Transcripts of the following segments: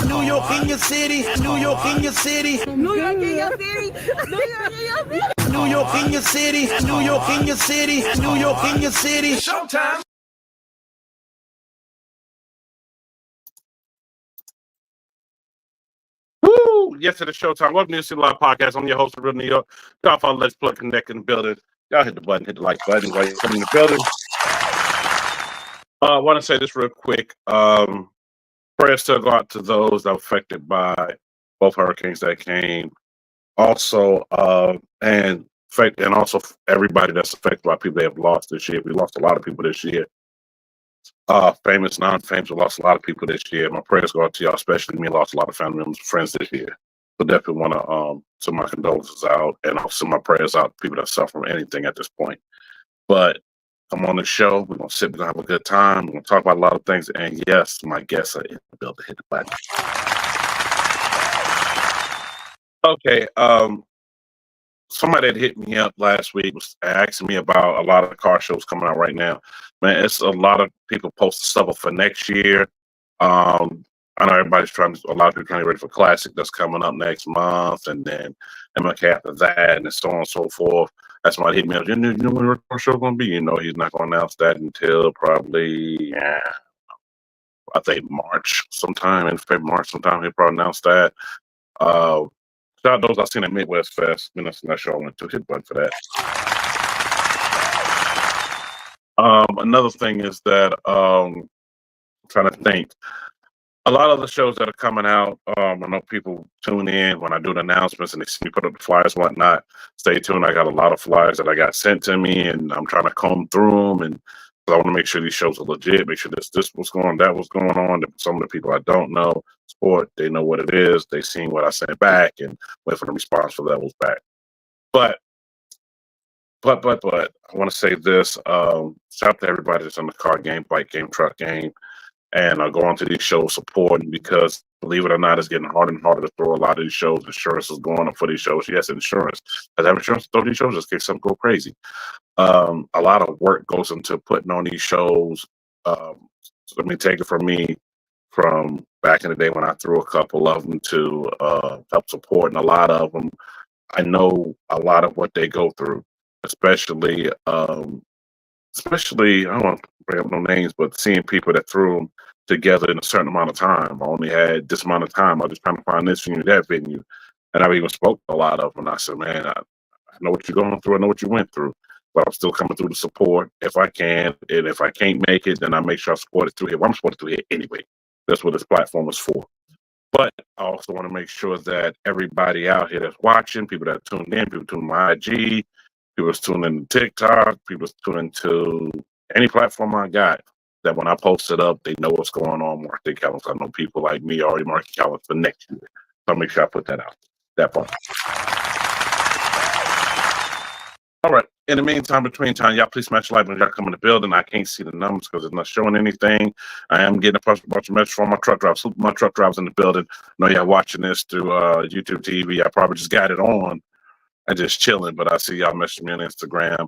New York in your city, New York in your city, New York in your city, New York in your city. New York in your city, New York in your city, New York in your city. Showtime. Woo! Yes, to the Showtime. Welcome to the City Live Podcast. I'm your host of Real New York. Y'all follow Let's Plug Connect in the building. Y'all hit the button, hit the like button while you're coming in the building. I want to say this real quick. Prayers still go out to those that were affected by both hurricanes that came. Also, and also everybody that's affected by people they have lost this year. We lost a lot of people this year. Famous, non-famous, we lost a lot of people this year. My prayers go out to y'all, especially me. Lost a lot of family members and friends this year. So definitely want to send my condolences out, and I'll send my prayers out to people that suffer from anything at this point. But I'm on the show. We're gonna sit. We're gonna have a good time. We're gonna talk about a lot of things. And yes, my guests are in the building. Hit the button. Okay. Somebody that hit me up last week was asking me about a lot of the car shows coming out right now. Man, it's a lot of people posting stuff up for next year. I know everybody's a lot of people trying to get ready for Classic that's coming up next month, and then MLK after that, and so on and so forth. That's why he hit me up. You know when the car show going to be? You know, he's not going to announce that until probably, I think March sometime, in February, March sometime. He'll probably announce that. Shout out those I seen at Midwest Fest. That's not sure I went to. Hit button for that. Another thing is that I'm trying to think. A lot of the shows that are coming out, I know people tune in when I do the announcements and they see me put up the flyers and whatnot. Stay tuned. I got a lot of flyers that I got sent to me, and I'm trying to comb through them. And I want to make sure these shows are legit. Make sure this was going, that was going on. Some of the people I don't know sport, they know what it is. They seen what I sent back and wait for the response for levels back. But I want to say this. Shout out to everybody that's in the car game, bike game, truck game, and go on to these shows supporting, because believe it or not, it's getting harder and harder to throw a lot of these shows. Insurance is going up for these shows. Yes, insurance. As I have insurance to throw these shows, just in case something go crazy. A lot of work goes into putting on these shows. Let me take it from me from back in the day when I threw a couple of them to help support, and a lot of them, I know a lot of what they go through, especially I don't want to bring up no names, but seeing people that threw them together in a certain amount of time. I only had this amount of time. I was just trying to find this venue, that venue, and I even spoke to a lot of them. And I said, man, I know what you're going through. I know what you went through. But I'm still coming through to support if I can. And if I can't make it, then I make sure I support it through here. Well, I'm supported through here anyway. That's what this platform is for. But I also want to make sure that everybody out here that's watching, people that tuned in, people tuning my IG, people that's tuning in to TikTok, people that's tuning to any platform I got, that when I post it up, they know what's going on. Mark their calendars. I know people like me already marking calendars for next year. So I'll make sure I put that out. That part. All right. In the meantime, between time, y'all please smash the like when y'all come in the building. I can't see the numbers because it's not showing anything. I am getting a bunch of messages from my truck drivers. My truck drivers in the building. I know y'all watching this through YouTube TV. I probably just got it on and just chilling, but I see y'all messaging me on Instagram.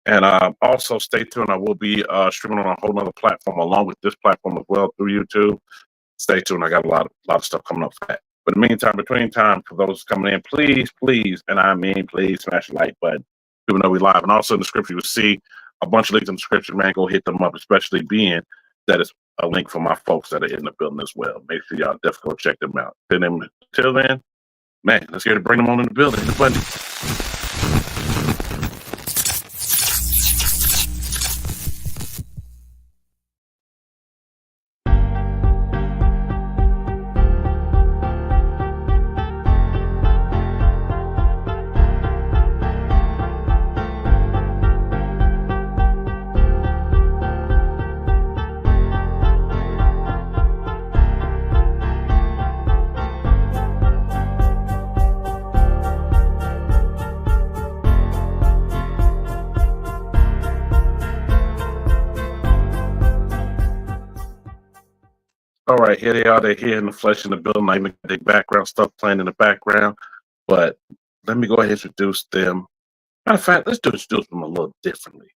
And also stay tuned. I will be streaming on a whole other platform along with this platform as well through YouTube. Stay tuned. I got a lot of stuff coming up for that. But in the meantime, between time, for those coming in, please, and I mean please, smash the like button. People know we live. And also in the description, you'll see a bunch of links in the description, man. Go hit them up, especially being that it's a link for my folks that are in the building as well. Make sure y'all definitely go check them out. Till then, man, let's get to bring them on in the building. The button. All right, here they are. They're here in the flesh in the building. I even got their background stuff playing in the background. But let me go ahead and introduce them. Matter of fact, let's introduce them a little differently.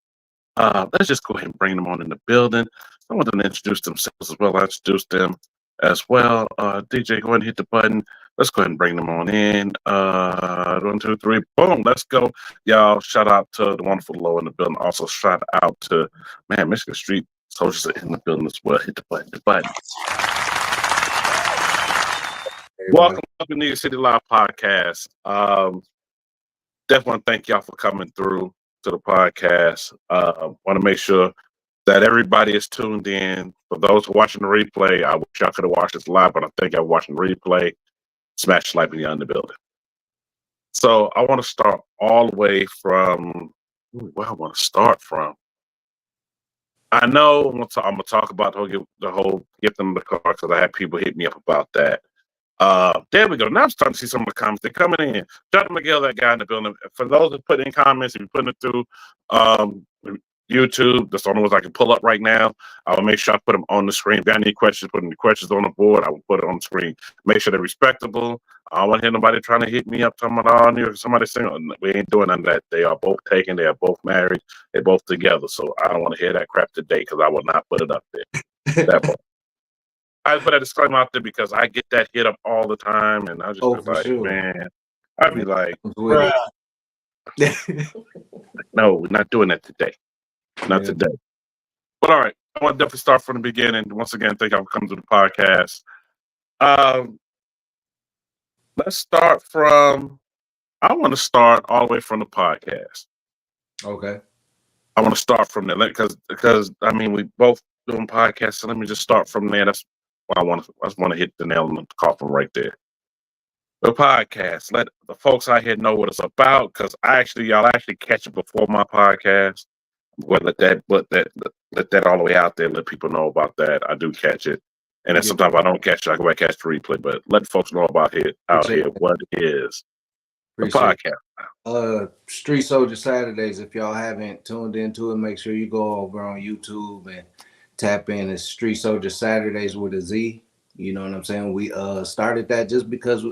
Let's just go ahead and bring them on in the building. I want them to introduce themselves as well. I introduce them as well. DJ, go ahead and hit the button. Let's go ahead and bring them on in. 1, 2, 3, boom. Let's go. Y'all, shout out to the wonderful Lo in the building. Also, shout out to, man, Michigan Street Soldiers in the building as well. Hit the button. Welcome to the New York City Live podcast. Definitely want to thank y'all for coming through to the podcast. Want to make sure that everybody is tuned in. For those watching the replay, I wish y'all could have watched this live, but I think y'all watching the replay. Smash like beyond the building. So I want to start all the way from where I want to start from. I know I'm gonna talk about the whole gift them the car because I had people hit me up about that. There we go. Now I'm starting to see some of the comments. They're coming in. Jonathan Miguel, that guy in the building. For those that put in comments, if you're putting it through YouTube, that's the only ones I can pull up right now. I will make sure I put them on the screen. If you got any questions, put any questions on the board, I will put it on the screen. Make sure they're respectable. I don't want to hear nobody trying to hit me up talking about, oh, New York, somebody saying, we ain't doing none of that. They are both taken. They are both married. They're both together. So I don't want to hear that crap today because I will not put it up there. That part. I put a disclaimer out there because I get that hit up all the time, and I just be like, sure. Man, I'd be like, no, we're not doing that today. Not today. But all right, I want to definitely start from the beginning. Once again, thank y'all for coming to the podcast. Let's start from, I want to start all the way from the podcast. Okay. I want to start from there because I mean, we both doing podcasts, so let me just start from there. That's what I just want to hit the nail on the coffin right there. The podcast. Let the folks out here know what it's about because y'all actually catch it before my podcast. Let that all the way out there. Let people know about that. I do catch it, and then sometimes I don't catch it. I go back catch the replay, but let folks know about it out here. What is the podcast? Street Soldier Saturdays. If y'all haven't tuned into it, make sure you go over on YouTube and tap in. It's Street Soldier Saturdays with a Z. You know what I'm saying? We started that just because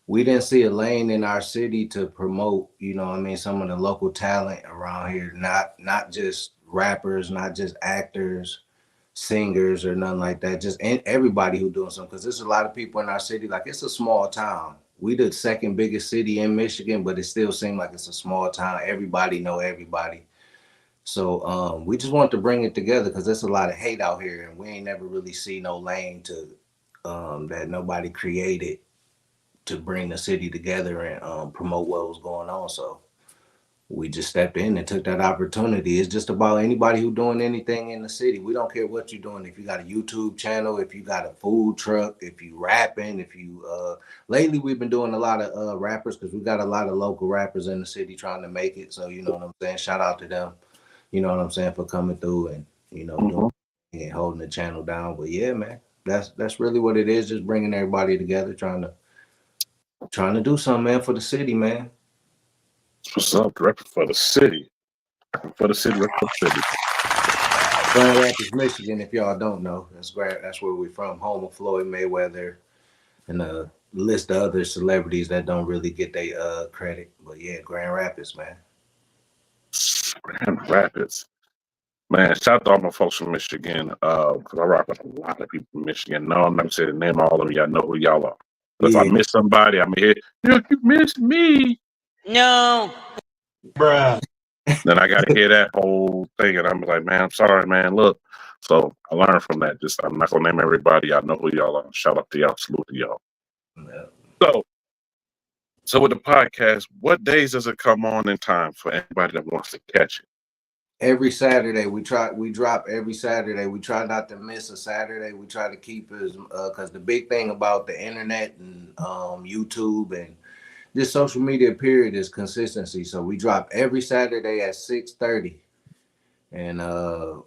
we didn't see a lane in our city to promote, you know what I mean, some of the local talent around here, not just rappers, not just actors, singers or nothing like that, just everybody who doing something, because there's a lot of people in our city. Like, it's a small town. We the second biggest city in Michigan, but it still seems like it's a small town. Everybody know everybody. So we just want to bring it together because there's a lot of hate out here, and we ain't never really see no lane to that nobody created to bring the city together and promote what was going on. So we just stepped in and took that opportunity. It's just about anybody who doing anything in the city. We don't care what you're doing. If you got a YouTube channel, if you got a food truck, if you rapping, if you lately we've been doing a lot of rappers because we got a lot of local rappers in the city trying to make it. So you know what I'm saying? Shout out to them. You know what I'm saying, for coming through and, you know, doing and holding the channel down. But yeah, man, that's really what it is. Just bringing everybody together, trying to do something, man, for the city, man. What's up, director for the city? Grand Rapids, Michigan. If y'all don't know, that's where we're from. Home of Floyd Mayweather and a list of other celebrities that don't really get their credit. But yeah, Grand Rapids, man. Grand Rapids. Man, shout out to all my folks from Michigan, because I rock with a lot of people from Michigan. No, I'm not gonna say the name of all of them. Y'all know who y'all are. But if I miss somebody, I'm here. You missed me. No. Bruh. Then I gotta hear that whole thing, and I'm like, man, I'm sorry, man. Look. So I learned from that. Just I'm not gonna name everybody. I know who y'all are. Shout out to y'all. Salute to y'all. Yeah. So with the podcast, what days does it come on in time for anybody that wants to catch it? Every Saturday. We drop every Saturday. We try not to miss a Saturday. We try to keep it because the big thing about the internet and YouTube and this social media period is consistency. So we drop every Saturday at 6:30. And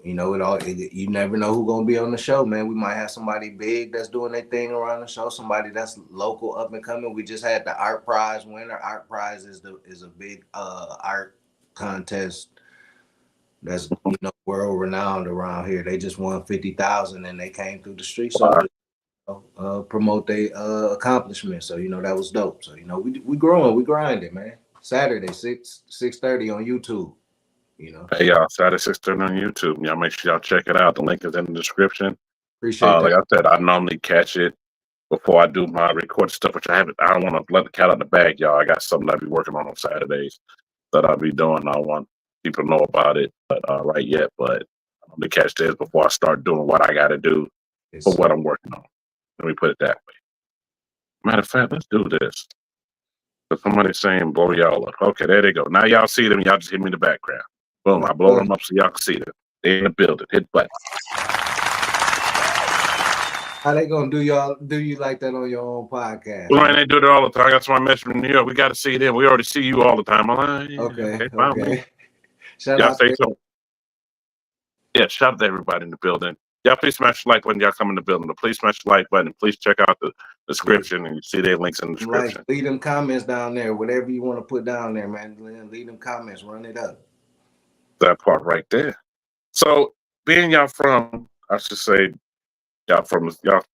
you know, you never know who's gonna be on the show, man. We might have somebody big that's doing their thing around the show, somebody that's local, up and coming. We just had the art prize winner. Art prize is a big art contest that's, you know, world renowned around here. They just won $50,000 and they came through the street so promote their accomplishments. So you know, that was dope. So you know, we growing, we grinding, man. Saturday 6:30 on YouTube. You know, hey y'all, Saturday 6:30 on YouTube. Y'all make sure y'all check it out. The link is in the description. Appreciate Like that. I said, I normally catch it before I do my recorded stuff, which I haven't. I don't want to let the cat out of the bag, y'all. I got something I be working on Saturdays that I'll be doing. I want people to know about it, but right yet. But I'm gonna catch this before I start doing what I got to do Yes, for what sir. I'm working on. Let me put it that way. Matter of fact, let's do this. But somebody's saying blow y'all up. Okay, there they go. Now y'all see them. Y'all just hit me in the background. Boom! I blow them up so y'all can see them. They in the building. Hit button. How they gonna do you like that on your own podcast? Well, man, they do it all the time. I got somebody messaging from New York. We got to see them. We already see you all the time. I'm like, yeah, Okay, fine, man. okay. Shout Y'all out say to so. Yeah, shout out to everybody in the building. Y'all please smash the like button. Y'all come in the building. Please smash the like button. Please check out the description and you see their links in the description. like leave them comments down there. Whatever you want to put down there, man. Leave them comments. Run it up. That part right there. So being y'all from, I should say, y'all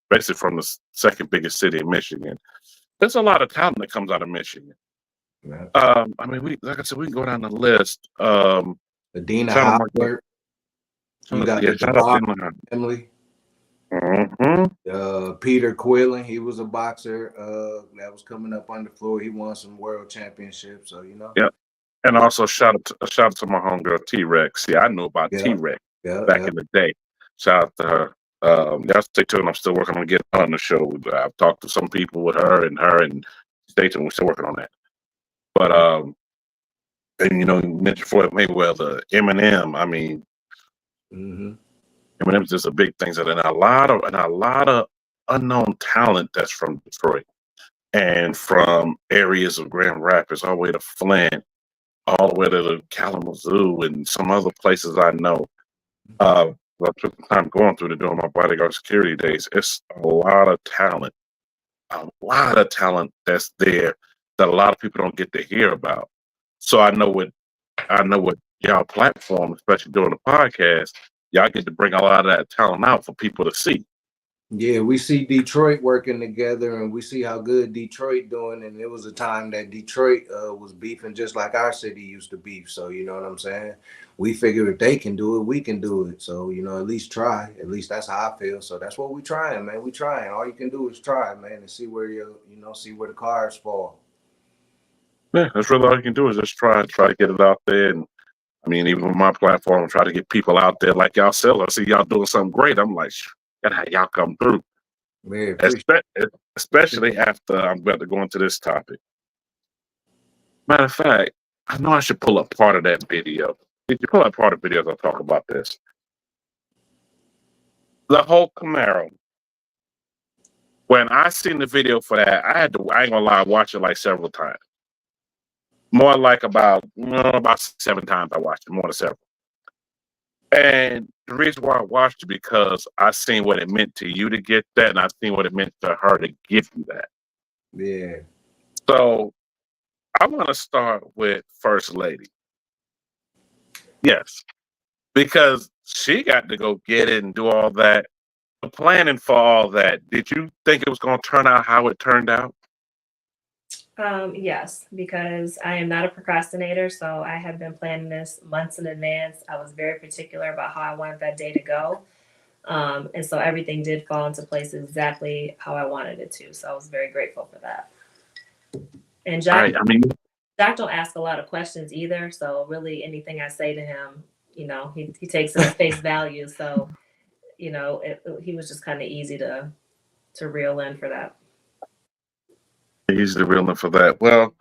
basically from the second biggest city in Michigan. There's a lot of talent that comes out of Michigan. Yeah. I mean, like I said, we can go down the list. Adina shout out Howard. You got yeah, the shout out to DeBar family. Mm-hmm. Peter Quillen, he was a boxer that was coming up on the floor. He won some world championships, so you know. Yeah, and also shout out to my homegirl T-Rex. See, I knew about T-Rex back in the day. Shout out to her. Y'all stay tuned. I'm still working on getting her on the show. I've talked to some people with her, and stay tuned. We're still working on that. But and you mentioned Floyd Mayweather, Eminem. I mean, Eminem's just a big thing. And a lot of unknown talent that's from Detroit and from areas of Grand Rapids all the way to Flint, all the way to the Kalamazoo and some other places I know. I took the time going through to doing my bodyguard security days. It's a lot of talent that's there that a lot of people don't get to hear about. So I know what y'all platform, especially doing the podcast, y'all get to bring a lot of that talent out for people to see. Yeah, we see Detroit working together, and we see how good Detroit doing. And it was a time that Detroit was beefing just like our city used to beef. So you know what I'm saying? We figure if they can do it, we can do it. So at least try. At least that's how I feel. So that's what we trying, man. We trying. All you can do is try, man, and see where see where the cards fall. Yeah, that's really all you can do is just try to get it out there. And I mean, even with my platform, try to get people out there like y'all sell. I see y'all doing something great. I'm like, that's how y'all come through. Man, especially after I'm about to go into this topic. Matter of fact, I know I should pull up part of that video. Did you pull up part of the video as I talk about this? The whole Camaro. When I seen the video for that, I ain't gonna lie, watch it like several times. More like about 7 times I watched it, more than several. And the reason why I watched it because I seen what it meant to you to get that, and I seen what it meant to her to give you that. Yeah. So I want to start with First Lady. Yes, because she got to go get it and do all that. The planning for all that, did you think it was going to turn out how it turned out? Yes, because I am not a procrastinator, so I have been planning this months in advance. I was very particular about how I wanted that day to go. And so everything did fall into place exactly how I wanted it to. So I was very grateful for that. And Jack, Jack don't ask a lot of questions either. So really anything I say to him, he takes it at face value. So, he was just kind of easy to reel in for that. Easy to reel in for that. Well,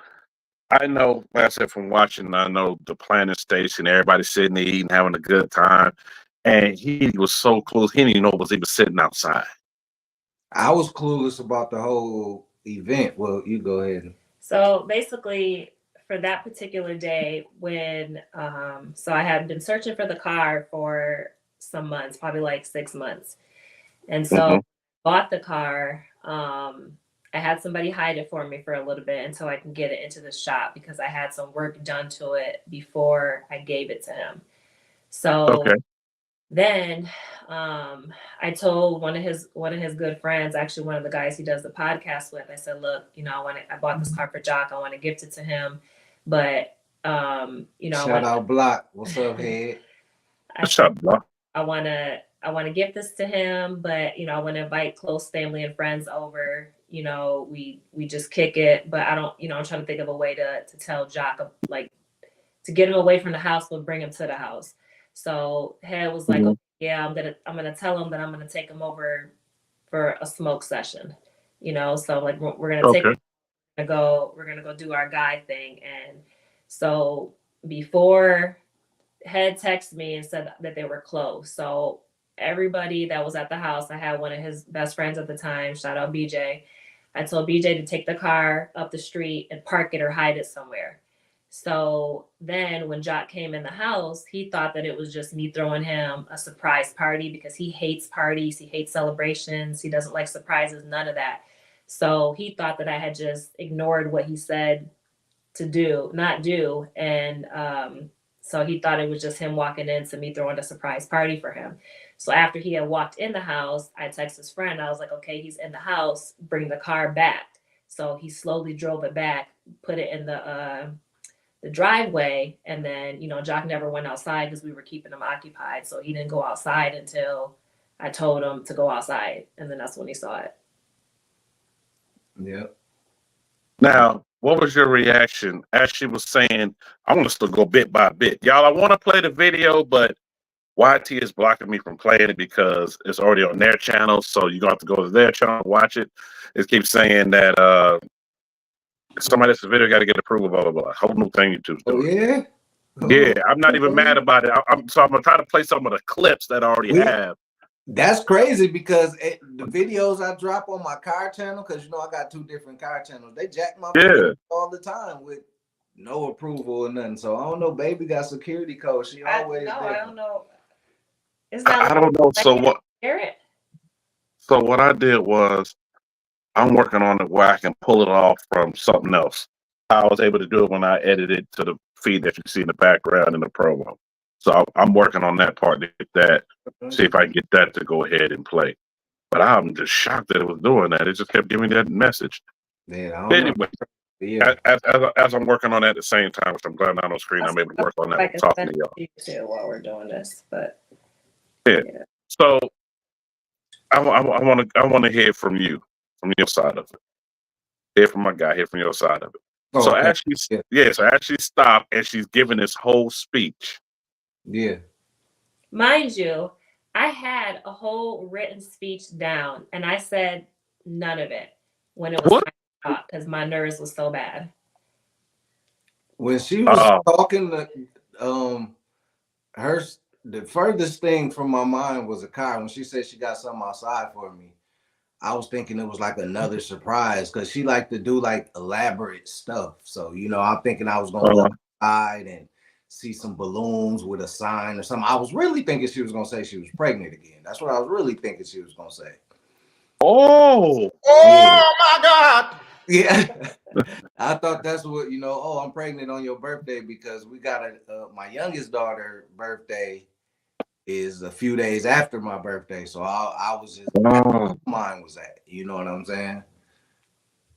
I know, like I said, from watching, I know the planning station, everybody sitting there eating, having a good time. And he was so close, he didn't even know it was even sitting outside. I was clueless about the whole event. Well, you go ahead. So basically, for that particular day, when so I had been searching for the car for some months, probably like 6 months, and so bought the car. I had somebody hide it for me for a little bit until I can get it into the shop because I had some work done to it before I gave it to him. So then I told one of his good friends, actually one of the guys he does the podcast with, I said, look, I bought this car for Jock. I want to gift it to him. But shout out Block. What's up, head? I want to to gift this to him, but I want to invite close family and friends over. We just kick it, but I don't, I'm trying to think of a way to tell Jock, like, to get him away from the house, but bring him to the house. So Head was like, Mhm. okay, yeah, I'm gonna tell him that I'm gonna take him over for a smoke session. So like we're gonna take Okay. we're gonna go do our guy thing. And so before Head texted me and said that they were close. So everybody that was at the house, I had one of his best friends at the time, shout out BJ. I told BJ to take the car up the street and park it or hide it somewhere. So then when Jock came in the house, he thought that it was just me throwing him a surprise party because he hates parties, he hates celebrations, he doesn't like surprises, none of that. So he thought that I had just ignored what he said to do, not do. And so he thought it was just him walking in to me throwing a surprise party for him. So after he had walked in the house, I texted his friend. I was like, okay, he's in the house, bring the car back. So he slowly drove it back, put it in the driveway, and then Jock never went outside because we were keeping him occupied. So he didn't go outside until I told him to go outside, and then that's when he saw it. Yep. Now, what was your reaction as she was saying, I want us to go bit by bit? Y'all, I want to play the video, but YT is blocking me from playing it because it's already on their channel. So you're going to have to go to their channel and watch it. It keeps saying that somebody else's video got to get approval, blah, blah, blah. Whole new thing YouTube's Oh doing. yeah. Yeah, I'm not even mad about it. So I'm going to try to play some of the clips that I already have. That's crazy because the videos I drop on my car channel, because I got 2 different car channels, they jack my videos all the time with no approval or nothing. So I don't know. Baby got security code. She always. I don't know. Is I don't know. So what? So what I did was I'm working on it where I can pull it off from something else. I was able to do it when I edited to the feed that you see in the background in the promo. So I'm working on that part to get that, see if I can get that to go ahead and play. But I'm just shocked that it was doing that. It just kept giving me that message. Yeah, Anyway, yeah. as I'm working on that at the same time, which I'm glad not on screen, I'm able to work on that and talking to y'all. Too while we're doing this, but yeah. So I want to hear from you, from your side of it. Hear from my guy, hear from your side of it. Oh, so okay. so Ashley stopped and she's giving this whole speech. Yeah. Mind you, I had a whole written speech down and I said none of it when it was time to because my nerves was so bad. When she was talking, the furthest thing from my mind was a car. When she said she got something outside for me, I was thinking it was like another surprise because she liked to do like elaborate stuff. So, I'm thinking I was gonna go outside and see some balloons with a sign or something. I was really thinking she was gonna say she was pregnant again. That's what I was really thinking she was gonna say. Oh my God. Yeah. I thought that's what, I'm pregnant on your birthday because we got my youngest daughter birthday is a few days after my birthday. So I was just, mine was at, you know what I'm saying?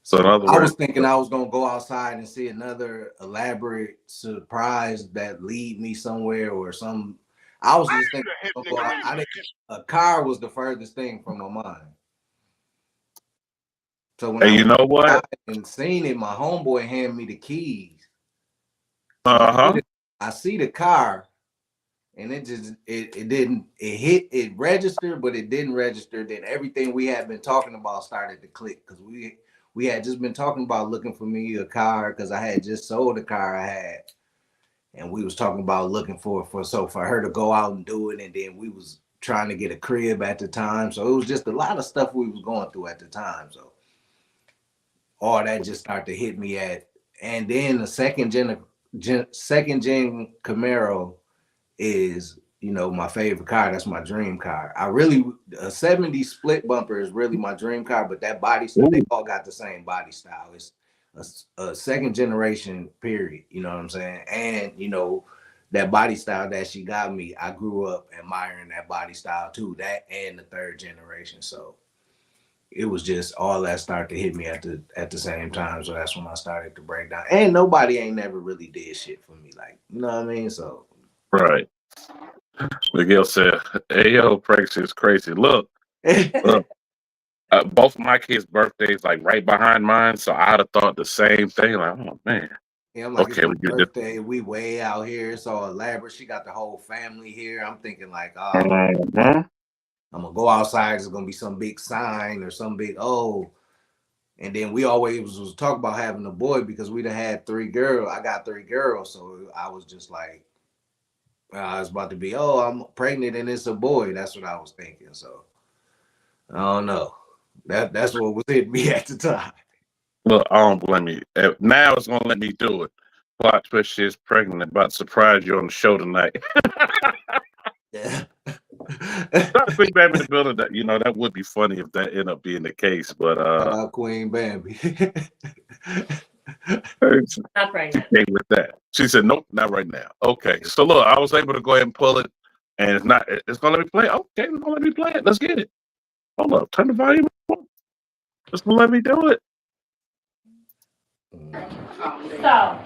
So in other words, I was thinking I was going to go outside and see another elaborate surprise that lead me somewhere or some. I was just thinking a car was the furthest thing from my mind. So when you know what? And seen it, my homeboy handed me the keys. I see the car, and it registered, but it didn't register. Then everything we had been talking about started to click because we had just been talking about looking for me a car because I had just sold the car I had, and we was talking about looking for her to go out and do it, and then we was trying to get a crib at the time. So it was just a lot of stuff we was going through at the time. So all that just started to hit me and then the second gen Camaro is, my favorite car. That's my dream car. A 70 split bumper is really my dream car, but that body style, they all got the same body style. It's a second generation period, you know what I'm saying? And, that body style that she got me, I grew up admiring that body style too, that and the third generation. So it was just all that started to hit me at the same time. So that's when I started to break down. And nobody ain't never really did shit for me. Like, you know what I mean? So right. Miguel said, "Hey yo, pregnancy is crazy. Look, look. Both of my kids' birthdays like right behind mine, so I'd have thought the same thing. Like, oh man, Yeah, I'm like, okay, it's my we get this. birthday. We way out here. It's all elaborate. She got the whole family here. I'm thinking like, oh, Mhm. I'm gonna go outside. There's gonna be some big sign or some big And then we always was talk about having a boy because we done had 3 girls. I got 3 girls, so I was just like, I was about to be, I'm pregnant and it's a boy. That's what I was thinking. So I don't know. That's what was hitting me at the time. Look, I don't blame you. Now it's gonna let me do it. Plot twist: she's pregnant. About to surprise you on the show tonight. Yeah. Not Queen Bambi in the building. That that would be funny if that ended up being the case. But Shout out Queen Bambi. Not pregnant. Okay with that. She said, "Nope, not right now." Okay, so look, I was able to go ahead and pull it, and it's not. It's gonna let me play. Okay, it's gonna let me play it. Let's get it. Hold up, turn the volume up. It's gonna let me do it. So,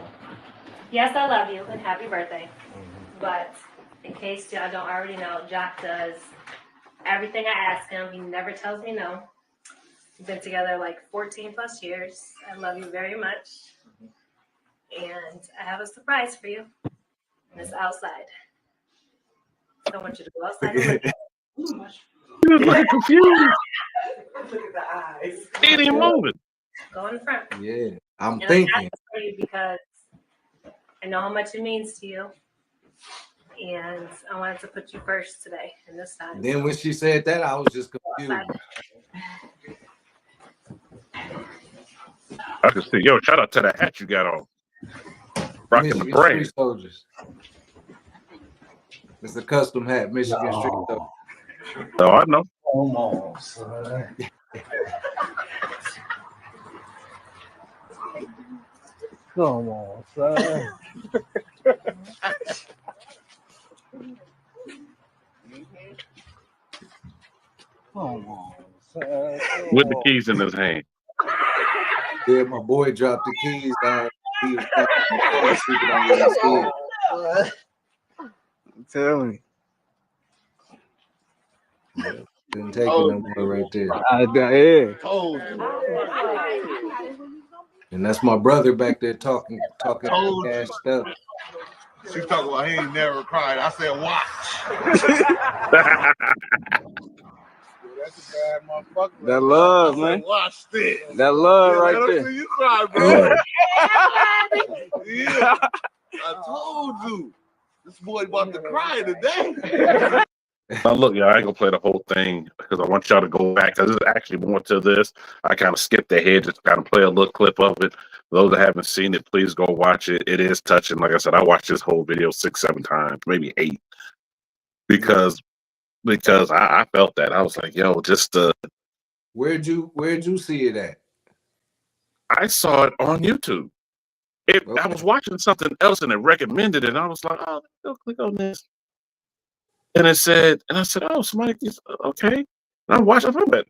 yes, I love you and happy birthday. But in case y'all don't already know, Jock does everything I ask him. He never tells me no. We've been together like 14 plus years. I love you very much. And I have a surprise for you. And it's outside. So I want you to go outside and look. He was looking confused. Look at the eyes. He ain't even moving. Go in front. Yeah, I'm And thinking. I asked for you because I know how much it means to you. And I wanted to put you first today in this time. Then when she said that, I was just confused. I can see. Yo, shout out to that hat you got on. Rocking the Michigan brain. Street Soldiers. It's a custom hat, Michigan Street Soldiers. Oh, I know. Come on, son. Come on, son. Come on, son. With the keys in his hand. Yeah, my boy dropped the keys down. He was sleeping on his head. Tell me. Couldn't take it no more right there. Yeah. And that's my brother back there talking cash stuff. She talking about he ain't never cried. I said, watch. That's a bad motherfucker. That love, man. Watch this. That love right Let there. us see you cry, bro. Yeah. I told you. This boy about to cry today. Now look, y'all, I ain't gonna play the whole thing because I want y'all to go back because there's actually more to this. I kind of skipped ahead, just kind of play a little clip of it. For those that haven't seen it, please go watch it. It is touching. Like I said, I watched this whole video 6, 7 times, maybe 8, because I felt that. I was like, yo, just Where'd you see it at? I saw it on YouTube. I Okay. was watching something else and it recommended it, and I was like, oh, let's go click on this. And it said, and I said, oh, somebody is okay. And I'm watching. I'm like,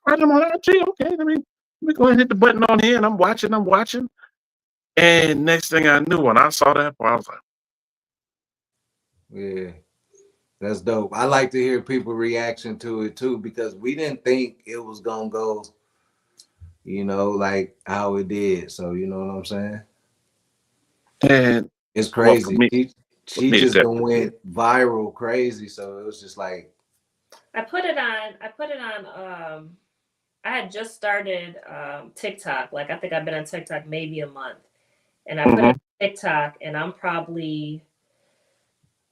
I'm on IG. Okay, let me go ahead and hit the button on here, and I'm watching. And next thing I knew, when I saw that, I was like, Yeah, that's dope. I like to hear people reaction to it too because we didn't think it was gonna go, like how it did. So you know what I'm saying? and It's well, crazy. for me, She it just definitely went viral crazy. So it was just like, I put it on I had just started TikTok. Like I think I've been on TikTok maybe a month. And I put it on TikTok and I'm probably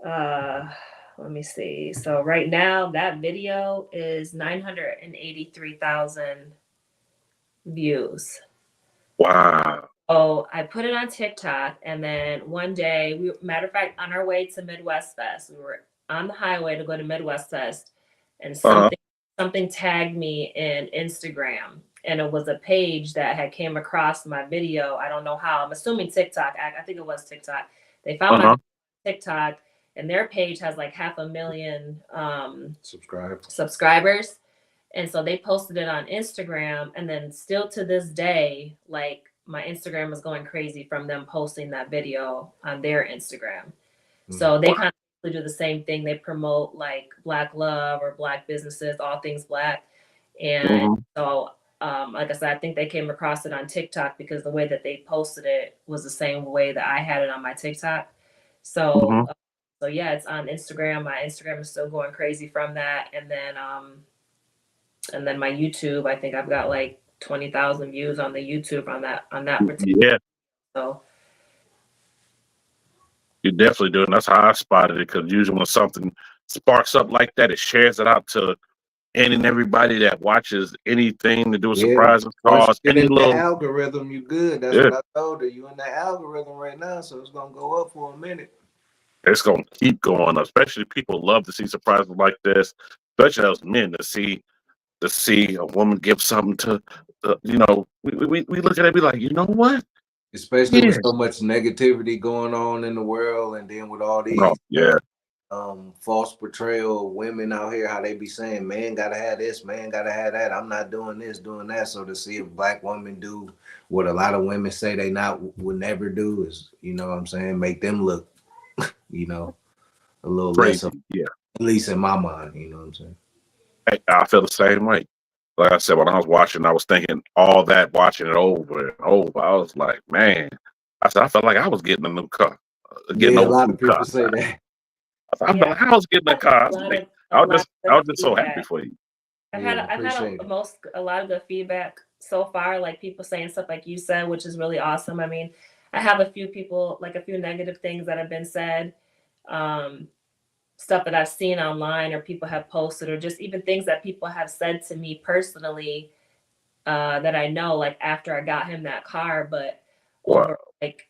let me see. So right now that video is 983,000 views. wow. Oh, I put it on TikTok, and then one day, matter of fact, on our way to Midwest Fest, we were on the highway to go to Midwest Fest, and something tagged me in Instagram, and it was a page that had came across my video. I don't know how. I'm assuming TikTok. I think it was TikTok. They found my TikTok, and their page has like 500,000 subscribers. And so they posted it on Instagram, and then still to this day, like my Instagram is going crazy from them posting that video on their Instagram. So they kind of do the same thing. They promote like Black love or Black businesses, all things Black. And so, like I said, I think they came across it on TikTok because the way that they posted it was the same way that I had it on my TikTok. So, so yeah, it's on Instagram. My Instagram is still going crazy from that. And then my YouTube, I think I've got like 20,000 views on the YouTube on that particular. Yeah, So you definitely do. And that's how I spotted it, because usually when something sparks up like that, it shares it out to any and everybody that watches anything to do with surprise Once cause. you get Any in little the algorithm, you good. That's what I told her. You in the algorithm right now, so it's gonna go up for a minute. It's gonna keep going up. Especially people love to see surprises like this, especially as men to see a woman give something to you know, we look at it and be like, you know what? Especially with so much negativity going on in the world, and then with all these false portrayal of women out here, how they be saying, man gotta have this, man gotta have that. I'm not doing this, doing that. So to see a Black woman do what a lot of women say they would never do is, you know what I'm saying, make them look, you know, a little crazy. less, at least in my mind, you know what I'm saying. I feel the same way. Like I said, when I was watching, I was thinking all that, watching it over and over. I was like, man, I felt like I was getting a new car. A lot of people say that. I felt like I was getting a car. I was just so happy for you. I've had a lot of good feedback so far, like people saying stuff like you said, which is really awesome. I mean, I have a few people, like a few negative things that have been said, stuff that I've seen online or people have posted, or just even things that people have said to me personally, that I know, like after I got him that car. But over, like,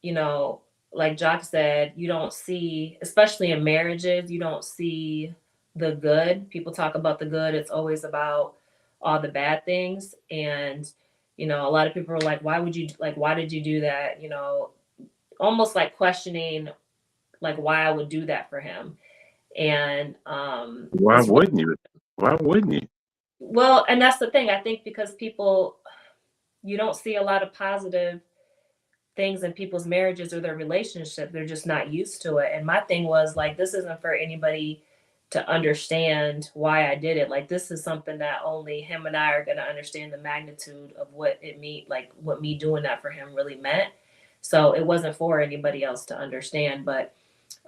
you know, like Jock said, you don't see, especially in marriages, you don't see the good. People talk about the good. It's always about all the bad things. And, you know, a lot of people are like, why did you do that? You know, almost like questioning like why I would do that for him. And why wouldn't you? Why wouldn't you? Well, and that's the thing. I think because you don't see a lot of positive things in people's marriages or their relationship. They're just not used to it. And my thing was like, this isn't for anybody to understand why I did it. Like, this is something that only him and I are going to understand the magnitude of what it mean, like what me doing that for him really meant. So it wasn't for anybody else to understand. But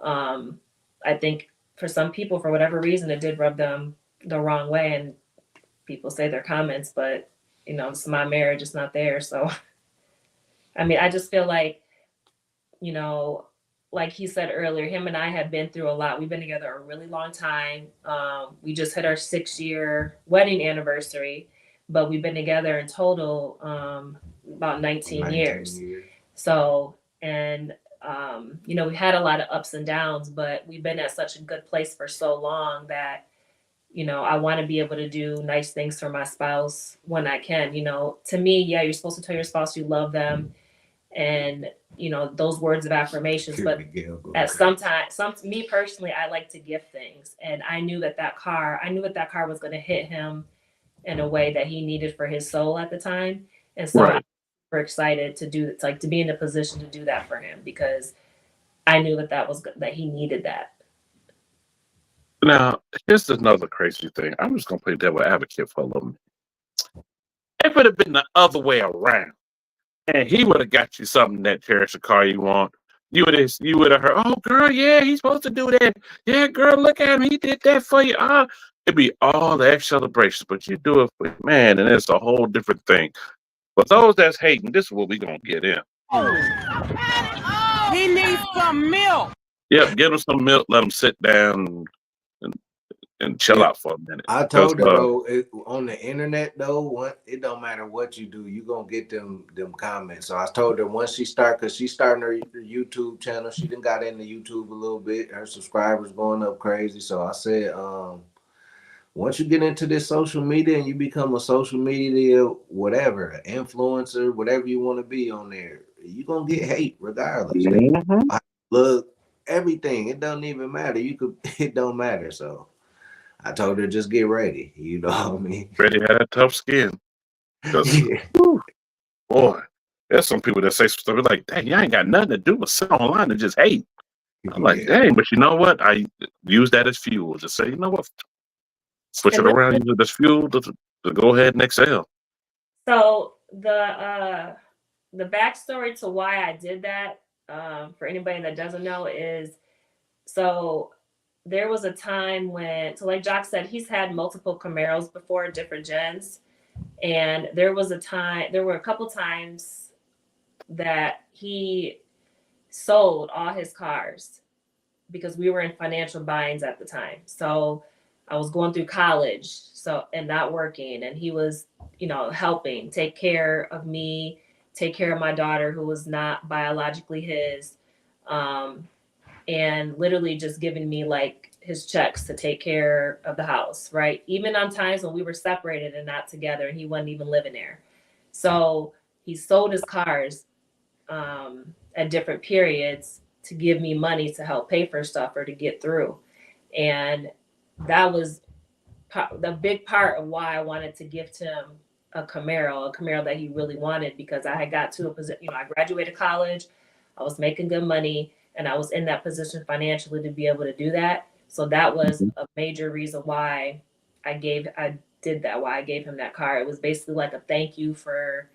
I think for some people, for whatever reason, it did rub them the wrong way. And people say their comments, but you know, it's my marriage, it's not theirs. So, I mean, I just feel like, you know, like he said earlier, him and I have been through a lot. We've been together a really long time. We just hit our 6-year wedding anniversary, but we've been together in total about 19 years. So, and you know, we had a lot of ups and downs, but we've been at such a good place for so long that, you know, I want to be able to do nice things for my spouse when I can. You know, to me, yeah, you're supposed to tell your spouse you love them, and you know, those words of affirmations. But at me personally, I like to gift things, and I knew that car was going to hit him in a way that he needed for his soul at the time, and so I'm super excited to be in a position to do that for him, because I knew that he needed that. Now, here's another crazy thing. I'm just gonna play devil advocate for a little minute. It would have been the other way around, and he would have got you something that cherished the car you want. You would have heard, oh girl, yeah, he's supposed to do that. Yeah, girl, look at him, he did that for you. It'd be all the extra celebrations, but you do it for man, and it's a whole different thing. But those that's hating, this is what we gonna get in. He needs some milk. Yep, get him some milk, let him sit down and chill out for a minute. I told her though, on the internet though, it don't matter what you do, you gonna get them comments. So I told her once she because she's starting her YouTube channel, she done got into YouTube a little bit. Her subscribers going up crazy. So I said, once you get into this social media and you become a social media whatever, influencer, whatever you want to be on there, you gonna get hate regardless. Look, everything, it doesn't even matter. It don't matter. So I told her just get ready. You know what I mean? Freddie had a tough skin. Boy, there's some people that say stuff like, dang, you ain't got nothing to do but sit online and just hate. I'm like, dang, but you know what? I use that as fuel. Just say, you know what? Switch it around, use it as fuel to go ahead and excel. So the backstory to why I did that, for anybody that doesn't know, is so there was a time when, so like Jock said, he's had multiple Camaros before, different gens. And there were a couple times that he sold all his cars because we were in financial binds at the time. So I was going through college, and not working, and he was, helping take care of me, take care of my daughter who was not biologically his, and literally just giving me like his checks to take care of the house, right? Even on times when we were separated and not together, and he wasn't even living there. So he sold his cars at different periods to give me money to help pay for stuff or to get through. And that was the big part of why I wanted to gift him a Camaro that he really wanted, because I had got to a position, I graduated college, I was making good money, and I was in that position financially to be able to do that. So that was a major reason why I gave him that car. It was basically like a thank you for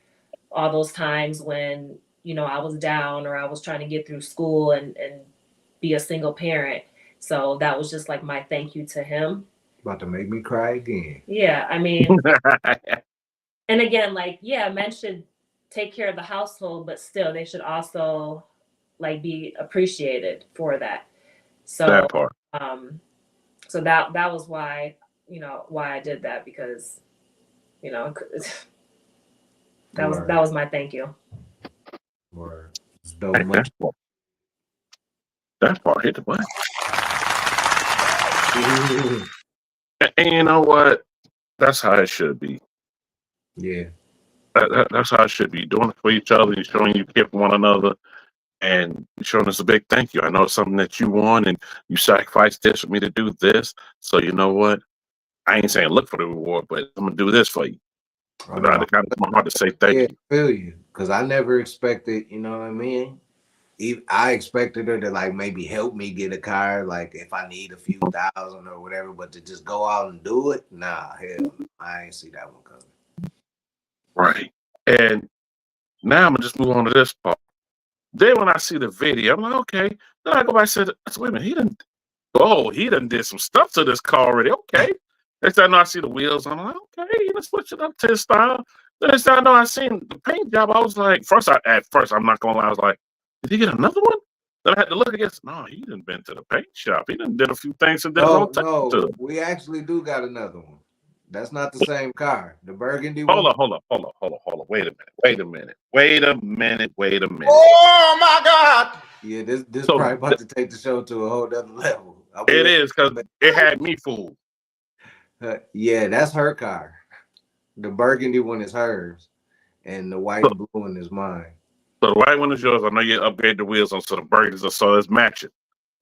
all those times when, I was down or I was trying to get through school and be a single parent. So that was just like my thank you to him. About to make me cry again. Yeah, I mean, and again, like, yeah, men should take care of the household, but still they should also like be appreciated for that. So that part. So that was why, why I did that, because, that was my thank you. Or that part hit the button. And you know what? That's how it should be. Yeah. That's how it should be. Doing it for each other, you're showing you care for one another, and showing us a big thank you. I know it's something that you want, and you sacrificed this for me to do this. So you know what? I ain't saying look for the reward, but I'm gonna do this for you. I kind of my heart to say thank you. I feel you, because I never expected. You know what I mean? I expected her to like maybe help me get a car, like if I need a few thousand or whatever, but to just go out and do it, nah, hell, I ain't see that one coming. Right. And now I'm gonna just move on to this part. Then when I see the video, I'm like, okay. Then I go back and said, wait a minute, he done did some stuff to this car already. Okay. Next time I see the wheels, I'm like, okay, let's switch it up to his style. Then next time I seen the paint job, I was like, at first, I'm not gonna lie, I was like, did he get another one? Then I had to look against. No, he done been to the paint shop. He done did a few things and did No, we actually do got another one. That's not the same car. The burgundy one. Hold on. Wait a minute. Oh my God! Yeah, this probably about to take the show to a whole other level. It is, because it had me fooled. Yeah, that's her car. The burgundy one is hers, and the white and blue one is mine. So the white one is yours. I know you upgrade the wheels on, so the burgundies are so it's matching.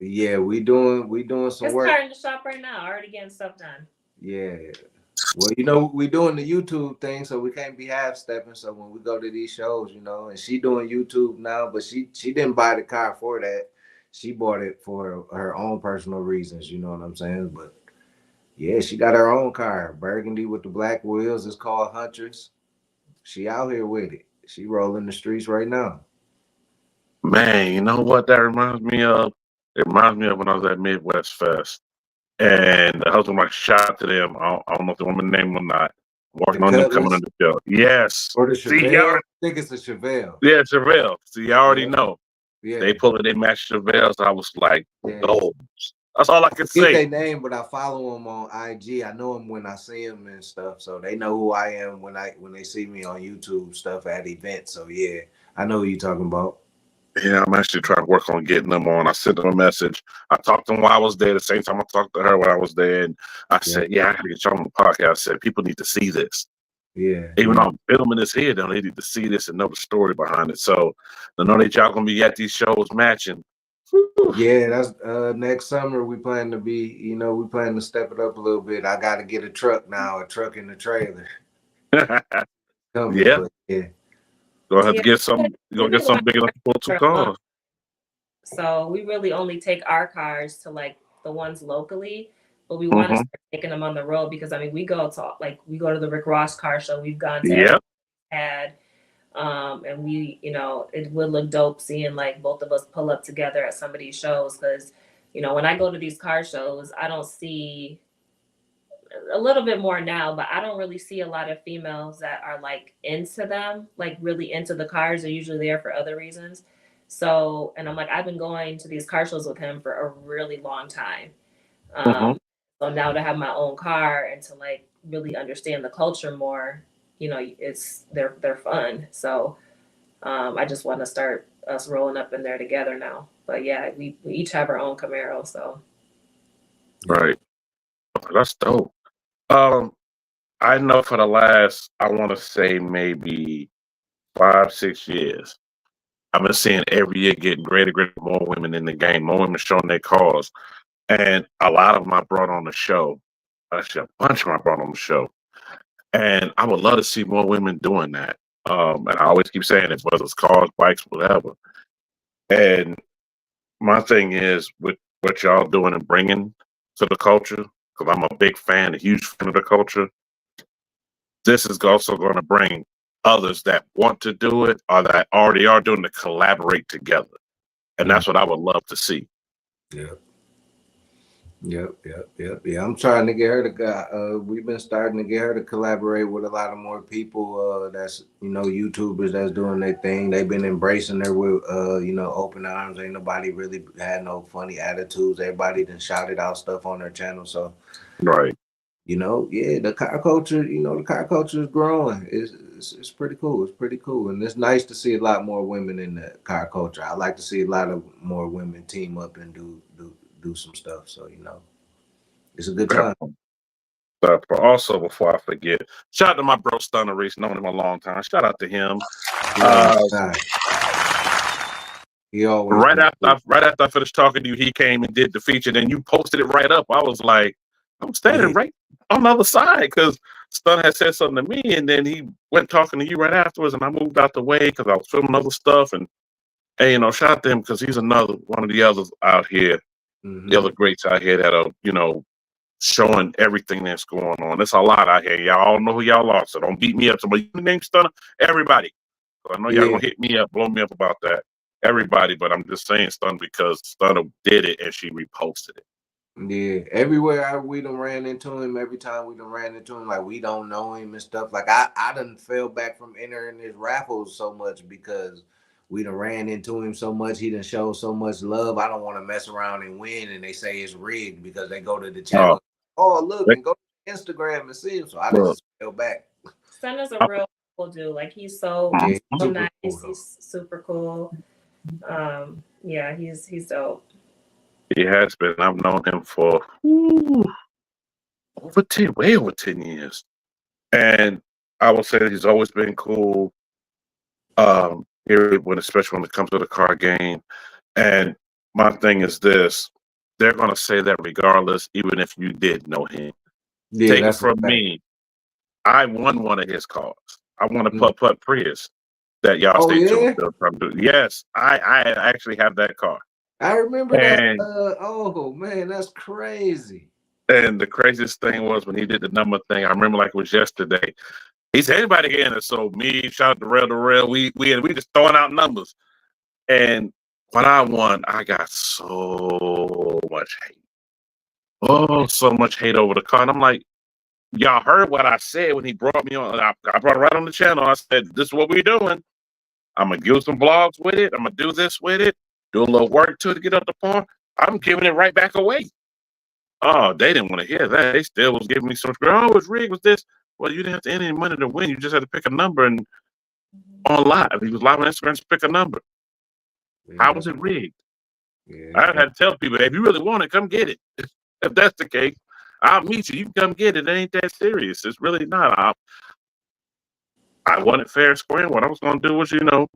Yeah, we doing some work. It's car in the shop right now, already getting stuff done. Yeah. Well, we doing the YouTube thing, so we can't be half-stepping. So when we go to these shows, and she doing YouTube now, but she didn't buy the car for that. She bought it for her own personal reasons, you know what I'm saying? But yeah, she got her own car, burgundy with the black wheels. It's called Huntress. She out here with it. She rolling the streets right now. Man, you know what that reminds me of? It reminds me of when I was at Midwest Fest. And the husband like shot to them. I don't know if the woman name or not. Working on them coming on the show. Yes. Or the Chevelle. I think it's the Chevelle. Yeah, Chevelle. So you already know. Yeah. They pull it, they match Chevelles. I was like, gold. That's all I can say. Get their name, but I follow them on IG. I know them when I see them and stuff. So they know who I am when they see me on YouTube stuff at events. So yeah, I know who you're talking about. Yeah, I'm actually trying to work on getting them on. I sent them a message. I talked to them while I was there. The same time I talked to her when I was there. And I said, I got to get you on the podcast. I said, people need to see this. Yeah. Even though I'm filming this here, they need to see this and know the story behind it. So to know that y'all going to be at these shows matching. Yeah, that's next summer we plan to be, we plan to step it up a little bit. I got to get a truck now, a truck in the trailer. Yeah. Yeah. Gonna have to get some. You gonna get something big enough to pull 2 cars. So we really only take our cars to like the ones locally, but we want to start taking them on the road because I mean we go to the Rick Ross car show. We've gone to Yep. and we, you know, it would look dope seeing like both of us pull up together at some of these shows because, you know, when I go to these car shows, I don't see a little bit more now, but I don't really see a lot of females that are like into them, like really into the cars. They're usually there for other reasons. So, and I'm like, I've been going to these car shows with him for a really long time. So now to have my own car and to like really understand the culture more, you know, they're fun. So I just want to start us rolling up in there together now. But yeah, we each have our own Camaro. So Right. That's dope. I know for the last, I want to say maybe 5-6 years, I've been seeing every year getting greater, more women in the game, more women showing their cars. And a lot of them I brought on the show. Actually, a bunch of them I brought on the show. And I would love to see more women doing that. And I always keep saying it, whether it's cars, bikes, whatever. And my thing is with what y'all doing and bringing to the culture, because I'm a big fan, a huge fan of the culture. This is also going to bring others that want to do it or that already are doing to collaborate together. And that's what I would love to see. Yeah. I'm trying to get her to we've been starting to get her to collaborate with a lot of more people that's, you know, YouTubers that's doing their thing. They've been embracing her with you know, open arms. Ain't nobody really had no funny attitudes. Everybody done shouted out stuff on their channel. So Right. you know, yeah, the car culture, you know, the car culture is growing. It's pretty cool. It's pretty cool. And it's nice to see a lot more women in the car culture. I like to see a lot of more women team up and do some stuff. So, you know, it's a good time. But also, before I forget, shout out to my bro Stunner Reese, known him a long time. Shout out to him. He always right after I finished talking to you, he came and did the feature. Then you posted it right up. I was like, I'm standing right on the other side because Stunner had said something to me, and then he went talking to you right afterwards, and I moved out the way because I was filming other stuff. And you know, shout out to him because he's another one of the others out here, the other greats out here that are, you know, showing everything that's going on. There's a lot out here. Y'all all know who y'all are, so don't beat me up. Somebody name Stunner, everybody. So I know y'all gonna hit me up, blow me up about that. Everybody, but I'm just saying Stunner because Stunner did it and she reposted it. Yeah, everywhere we done ran into him, every time we done ran into him, like we don't know him and stuff. Like I done fell back from entering his raffles so much because we done ran into him so much. He done showed so much love. I don't want to mess around and win, and they say it's rigged because they go to the channel. Oh, look, and go to Instagram and see him. So I just fell back. Stunner's a real cool dude. Like he's so nice. Cool, he's super cool. Yeah, he's dope. He has been. I've known him for way over 10 years. And I will say that he's always been cool. Especially when it comes to the car game. And my thing is this, they're gonna say that regardless, even if you did know him. Yeah, take it from me. I won one of his cars. I won a Putt Prius that y'all stay tuned to. Yes, I actually have that car. I remember that. Oh man, that's crazy. And the craziest thing was when he did the number thing. I remember like it was yesterday. He said everybody getting it. So me, shout out to Rail. We just throwing out numbers. And when I won, I got so much hate. Oh, so much hate over the car. And I'm like, y'all heard what I said when he brought me on. I brought it right on the channel. I said, this is what we're doing. I'm going to give some vlogs with it. I'm going to do this with it. Do a little work to it to get up the par. I'm giving it right back away. Oh, they didn't want to hear that. They still was giving me some, oh, it's rigged with this. Well, you didn't have to enter any money to win. You just had to pick a number and on live. He was live on Instagram to pick a number. Yeah. How was it rigged? Yeah. I had to tell people, if you really want it, come get it. If that's the case, I'll meet you. You can come get it. It ain't that serious. It's really not. I want it fair and square. What I was going to do was, you know,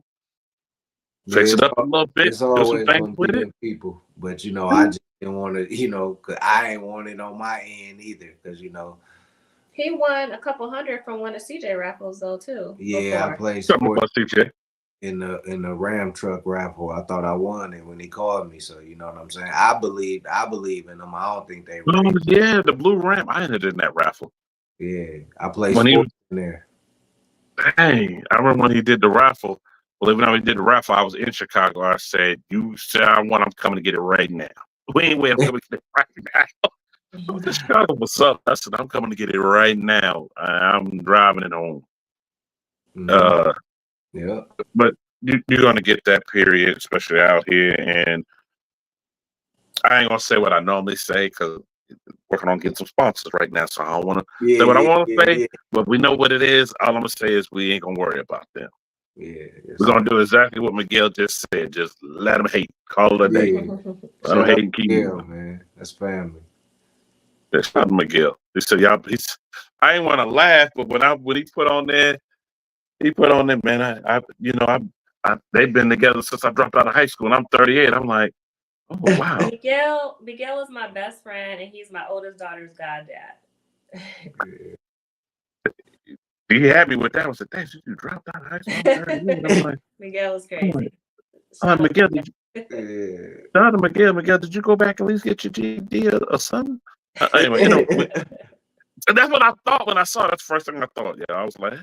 fix it up a little bit. It's always going to be people. But, you know, I just didn't want to, you know, because I ain't want it on my end either. Because, you know. He won a couple hundred from one of CJ raffles, though, too. Yeah, before. I played sports. CJ. in the Ram truck raffle. I thought I won it when he called me. So you know what I'm saying. I believe in them. I don't think they Oh, rigged. yeah, the blue ramp. I entered in that raffle. Yeah, I play When he sports in there. Dang, I remember when he did the raffle. Well, even though he did the raffle, I was in Chicago. I said, "You say I want, I'm coming to get it right now." We ain't waiting. I'm coming to get it right now. I was in Chicago. What's up? I said, "I'm coming to get it right now. I'm driving it home." Uh, Yeah. but you're gonna get that period, especially out here. And I ain't gonna say what I normally say because working on getting some sponsors right now, so I don't want to say what I want to say. Yeah. But we know what it is. All I'm gonna say is we ain't gonna worry about them. Yeah. We're gonna do exactly what Miguel just said. Just let them hate. Call it a day. Yeah. Let them hate and keep Yeah, moving. man. That's family. That's not Miguel. He said, "Y'all." I ain't want to laugh, but when he put on there, man. They've been together since I dropped out of high school, and I'm 38. I'm like, oh wow. Miguel is my best friend, and he's my oldest daughter's goddad. He had me with that. I was like, "Dang, you dropped out of high school." I'm 38. I'm like, Miguel is crazy. Miguel, shout out to Miguel, did you go back at least get your GED or something? Anyway, and that's what I thought when I saw it. That's the first thing I thought. Yeah, I was like,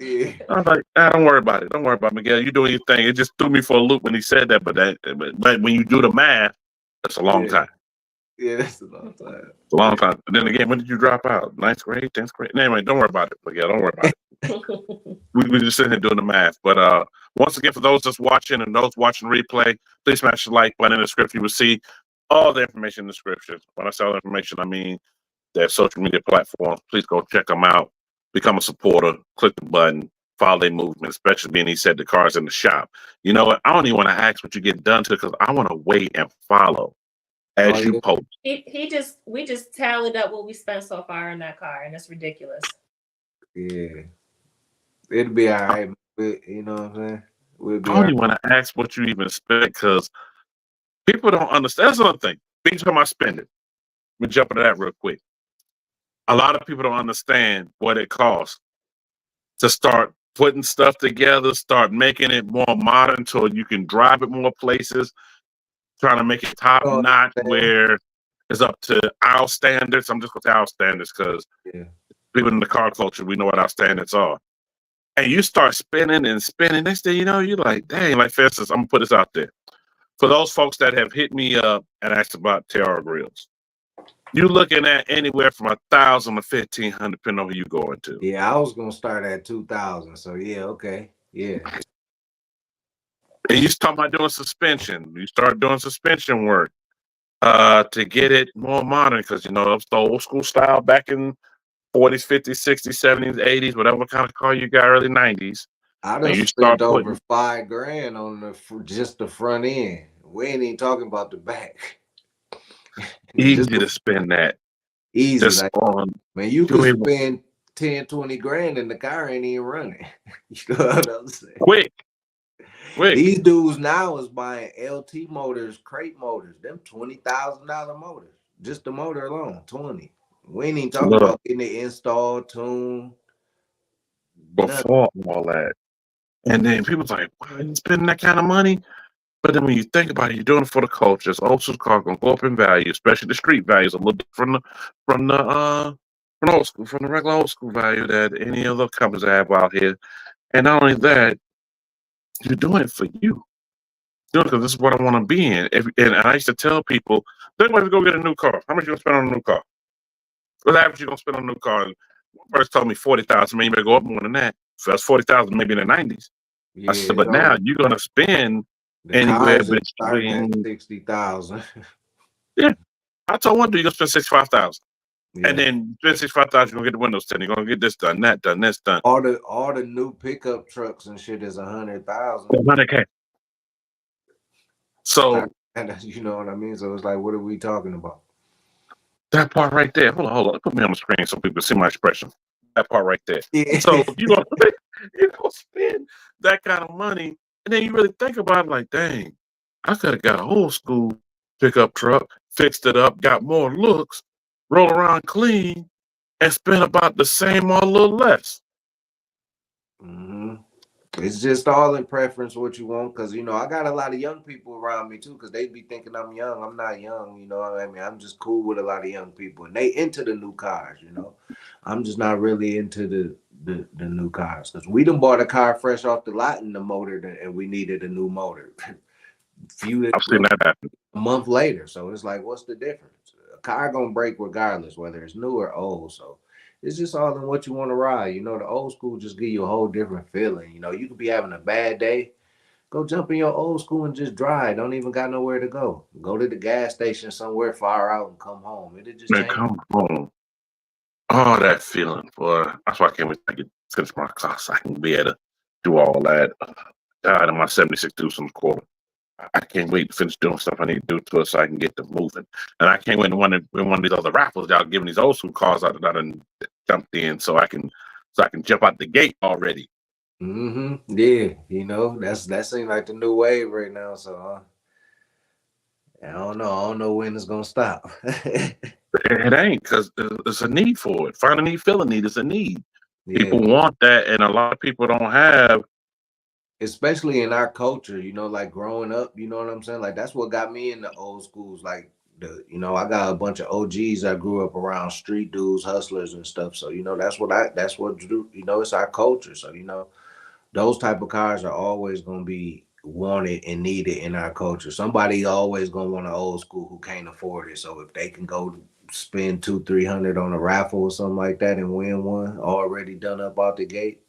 Yeah. I was like, don't worry about it. Don't worry about it, Miguel. You doing your thing. It just threw me for a loop when he said that. But when you do the math, that's a long time. Yeah, that's a long time. It's a long time. And then again, when did you drop out? 9th grade, 10th grade? Anyway, don't worry about it, Miguel. Don't worry about it. we just sitting here doing the math. But once again, for those that's watching and those watching replay, please smash the like button in the description. You will see all the information in the description. When I say all the information, I mean their social media platforms. Please go check them out. Become a supporter. Click the button. Follow their movement, especially being he said the car's in the shop. You know what? I don't even want to ask what you get done to because I want to wait and follow as you post. We just tallied up what we spent so far in that car, and it's ridiculous. Yeah. It'll be all right. You know what I'm saying? We'll be I don't even want to ask what you even spent because people don't understand. That's another thing. Being talking about spending. Let me jump into that real quick. A lot of people don't understand what it costs to start putting stuff together, start making it more modern so you can drive it more places, trying to make it top notch where it's up to our standards. I'm just going to say our standards because people in the car culture, we know what our standards are. And you start spinning and spinning. Next thing you know, you're like, dang, like for instance, I'm going to put this out there. For those folks that have hit me up and asked about Terra Grills, you're looking at anywhere from 1,000 to 1,500, depending on who you going to. Yeah, I was gonna start at 2,000. So yeah, okay, yeah. And you start about doing suspension. You start doing suspension work to get it more modern because you know it's the old school style back in 40s, 50s, 60s, 70s, 80s, whatever kind of car you got, early 90s. I done spent over $5,000 on just the front end. We ain't even talking about the back. Easy to spend that. Easy. Man, you could spend 10, 20 grand and the car ain't even running. You know what I'm saying? Quick. These dudes now is buying LT motors, crate motors, them $20,000 motors. Just the motor alone, 20. We ain't even talking about getting it installed, tuned. Before all that. And then people's like, why are you spending that kind of money? But then when you think about it, you're doing it for the culture. It's old school car gonna go up in value, especially the street values a little bit from the old school, from the regular old school value that any other companies have out here. And not only that, you're doing it for you. Doing it because this is what I want to be in. And I used to tell people, think about if you go get a new car. How much you gonna spend on a new car? What average you gonna spend on a new car? One person told me 40,000. Maybe you better go up more than that. So that's 40,000, maybe in the 90s. Yeah, I said, but now you're gonna spend anywhere between 60,000. Yeah, I told one dude you're gonna spend 65,000, and then spend 65,000. You're gonna get the windows tinted. You're gonna get this done, that done, this done. All the new pickup trucks and shit is 100,000. 100K. So, and you know what I mean. So it's like, what are we talking about? That part right there. Hold on. Put me on the screen so people can see my expression. That part right there. Yeah. So you're gonna spend that kind of money, and then you really think about it like, dang, I could have got an old school pickup truck, fixed it up, got more looks, roll around clean, and spend about the same or a little less. Mm-hmm. It's just all in preference what you want, because you know I got a lot of young people around me too, because they be thinking I'm young. I'm not young, you know what I mean? I'm just cool with a lot of young people, and they into the new cars, you know. I'm just not really into the new cars, because we done bought a car fresh off the lot in the motor, and we needed a new motor. I've seen that happen. A month later, so it's like, what's the difference? A car gonna break regardless, whether it's new or old. So it's just all in what you want to ride. You know, the old school just give you a whole different feeling. You know, you could be having a bad day, go jump in your old school and just drive. Don't even got nowhere to go. Go to the gas station somewhere far out and come home. It'll just Man, change. come home. Oh, that feeling, boy. That's why I can't wait to get finish my class. I can be able to do all that. God, in my 76 Tucson quarter. I can't wait to finish doing stuff I need to do to it so I can get them moving. And I can't wait to one of these other raffles y'all giving these old school cars out that I jumped in so I can jump out the gate already. Yeah, you know, that seems like the new wave right now. So I don't know when it's gonna stop. It ain't, because there's a need for it. Find a need, feel a need. It's a need. Yeah. People want that, and a lot of people don't have. Especially in our culture, you know, like growing up, you know what I'm saying? Like that's what got me in the old schools. Like you know, I got a bunch of OGs that grew up around street dudes, hustlers and stuff. So, you know, that's what drew, you know, it's our culture. So, you know, those type of cars are always gonna be wanted and needed in our culture. Somebody always gonna want an old school who can't afford it. So if they can go spend 200-300 on a raffle or something like that and win one already done up out the gate,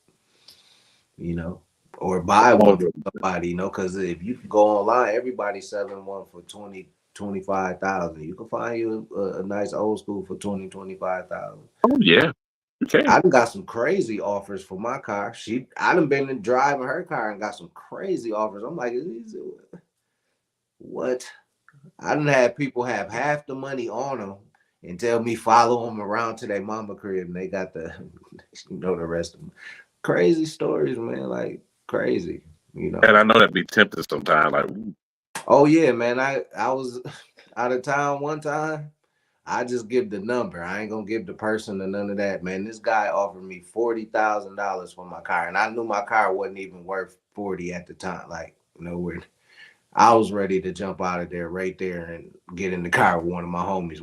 you know, or buy one for somebody, you know, because if you can go online, everybody's selling one for 20-25,000. You can find you a nice old school for 20-25,000. Oh yeah, okay. I done got some crazy offers for my car. I done been driving her car and got some crazy offers. I'm like, what? I done had people have half the money on them and tell me follow them around to their mama crib, and they got the, you know, the rest of them. Crazy stories, man. Like crazy, you know. And I know that'd be tempting sometimes. Like, ooh. Oh yeah, man. I was out of town one time. I just give the number. I ain't gonna give the person or none of that, man. This guy offered me $40,000 for my car, and I knew my car wasn't even worth 40 at the time. Like, you know, I was ready to jump out of there right there and get in the car with one of my homies.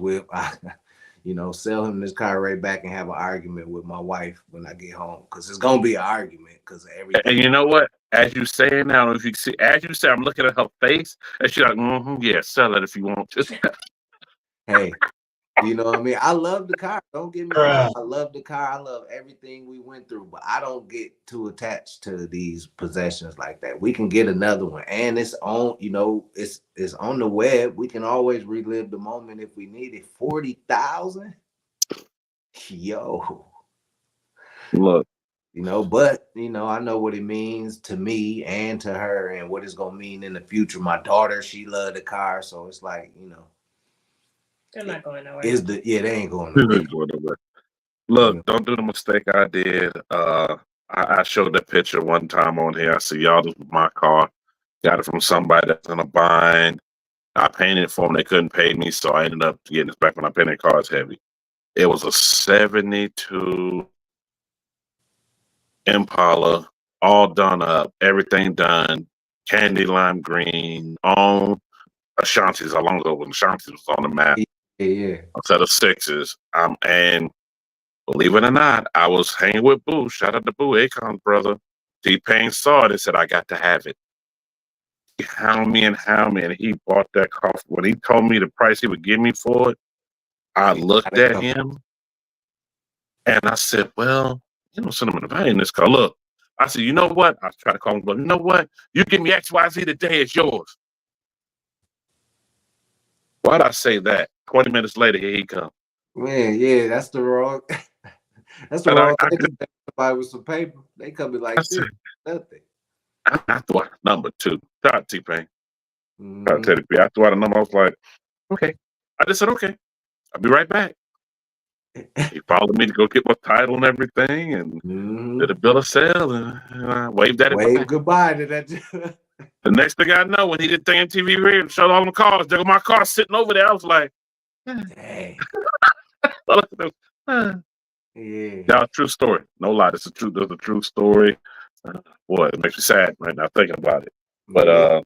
You know, sell him this car right back and have an argument with my wife when I get home, because it's gonna be an argument because of everything. And you know what? As you say it now, if you see, as you say, I'm looking at her face, and she's like, yeah, sell it if you want to. Hey, you know what I mean? I love the car. Don't get me wrong. I love the car. I love everything we went through, but I don't get too attached to these possessions like that. We can get another one, and it's on, you know, it's on the web. We can always relive the moment if we need it. 40,000? Yo. Look. You know, but you know, I know what it means to me and to her and what it's gonna mean in the future. My daughter, she loved the car, so it's like, you know. They're not going nowhere. They ain't going nowhere. Look, don't do the mistake I did. I showed that picture one time on here. I said, y'all, this was my car. Got it from somebody that's in a bind. I painted it for them. They couldn't pay me, so I ended up getting it back when I painted cars heavy. It was a 72 Impala, all done up, everything done, candy lime green, on Ashanti's. How long ago when Ashanti's was on the map? Yeah. A set of sixes. And believe it or not, I was hanging with Boo. Shout out to Boo, Akon's brother. T-Pain saw it and said, I got to have it. He hound me, and he bought that car. When he told me the price he would give me for it, I looked at him and I said, well, you know, send him in the value in this car. Look, I said, you know what? I tried to call him, but you know what? You give me XYZ today, it's yours. Why'd I say that? 20 minutes later, here he comes. Man, yeah, that's the wrong thing. Somebody with some paper, they come be like this. Nothing. I threw out a number too. Shout out T-Pain. I threw out a number. I was like, okay. I just said, okay. I'll be right back. He followed me to go get my title and everything, and did a bill of sale, and I waved at it. Wave goodbye to that. The next thing I know, when he did the MTV radio, showed all them cars, there was my car sitting over there. I was like, dang. Yeah. True story. No lie. There's a true story. Boy, it makes me sad right now thinking about it. But Yeah.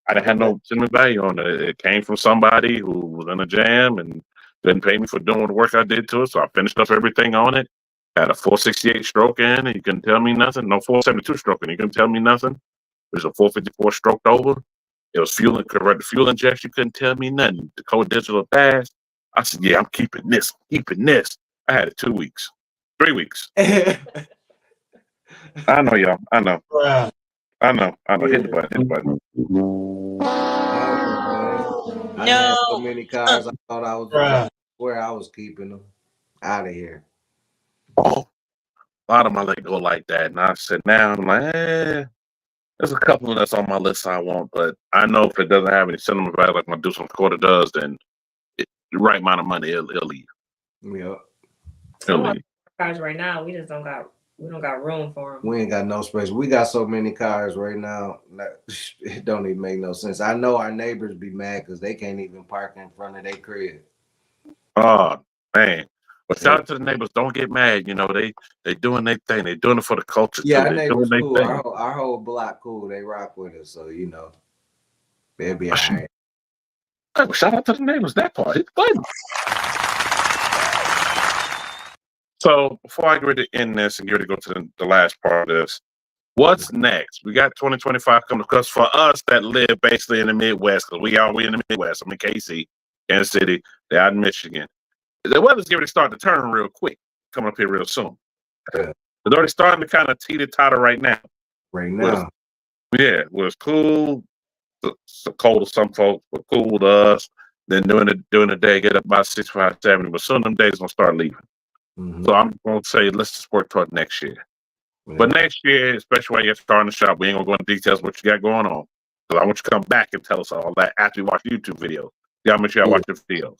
I didn't have no sentimental value on it. It came from somebody who was in a jam and didn't pay me for doing the work I did to it. So I finished up everything on it. Had a 468 stroke in, and you couldn't tell me nothing. No 472 stroke in, you couldn't tell me nothing. It was a 454 stroked over. It was correct fuel injection. You couldn't tell me nothing. The code digital fast. I said, yeah, I'm keeping this. I had it 2 weeks, 3 weeks. I know, y'all. I know. Hit the button. I had so many cars. I thought I was where I was keeping them out of here. Oh, a lot of them I let go like that. And I said, now I'm like, there's a couple of that's on my list I want, but I know if it doesn't have any sentimental value like my Deuce on Quarter does, then the right amount of money it'll leave. Yeah. It'll leave. Cars right now, we don't got room for them. We ain't got no space. We got so many cars right now. It don't even make no sense. I know our neighbors be mad because they can't even park in front of their crib. Oh man. But shout out to the neighbors. Don't get mad. You know, they doing their thing. They doing it for the culture too. Our They neighbors doing cool. their thing. Our whole block cool. They rock with us. So, you know, they'll be all right. Well, shout out to the neighbors. That part. It's fun. So before I get ready to end this and get ready to go to the last part of this, what's next? We got 2025 coming because for us that live basically in the Midwest, because we in the Midwest. I'm in KC, Kansas City. They're out in Michigan. The weather's getting ready to start to turn real quick, coming up here real soon. Yeah. It's already starting to kind of teeter-totter right now. Right now. Well, it's cool. It's cold to some folks, but cool to us. Then during the day, get up by 65, 70. But soon them days gonna start leaving. Mm-hmm. So I'm gonna say let's just work toward next year. Yeah. But next year, especially while you're starting the shop, we ain't gonna go into details what you got going on. Because I want you to come back and tell us all that after you watch the YouTube videos. You gotta make sure I watch the videos.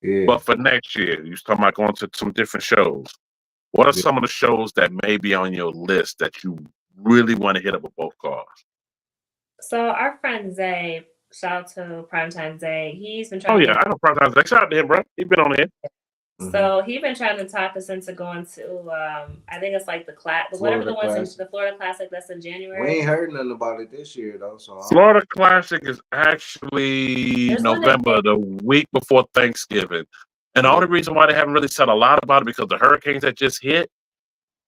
Yeah. But for next year, you're talking about going to some different shows. What are some of the shows that may be on your list that you really want to hit up with both cars? So our friend Zay, shout out to Primetime Zay, he's been trying. Oh yeah, I know Primetime Zay. Shout out to him, bro. He's been on here. So he's been trying to talk us into going to I think it's like the Florida Classic that's in January. We ain't heard nothing about it this year though. So Florida Classic is actually November, the week before Thanksgiving. And the only reason why they haven't really said a lot about it because the hurricanes that just hit,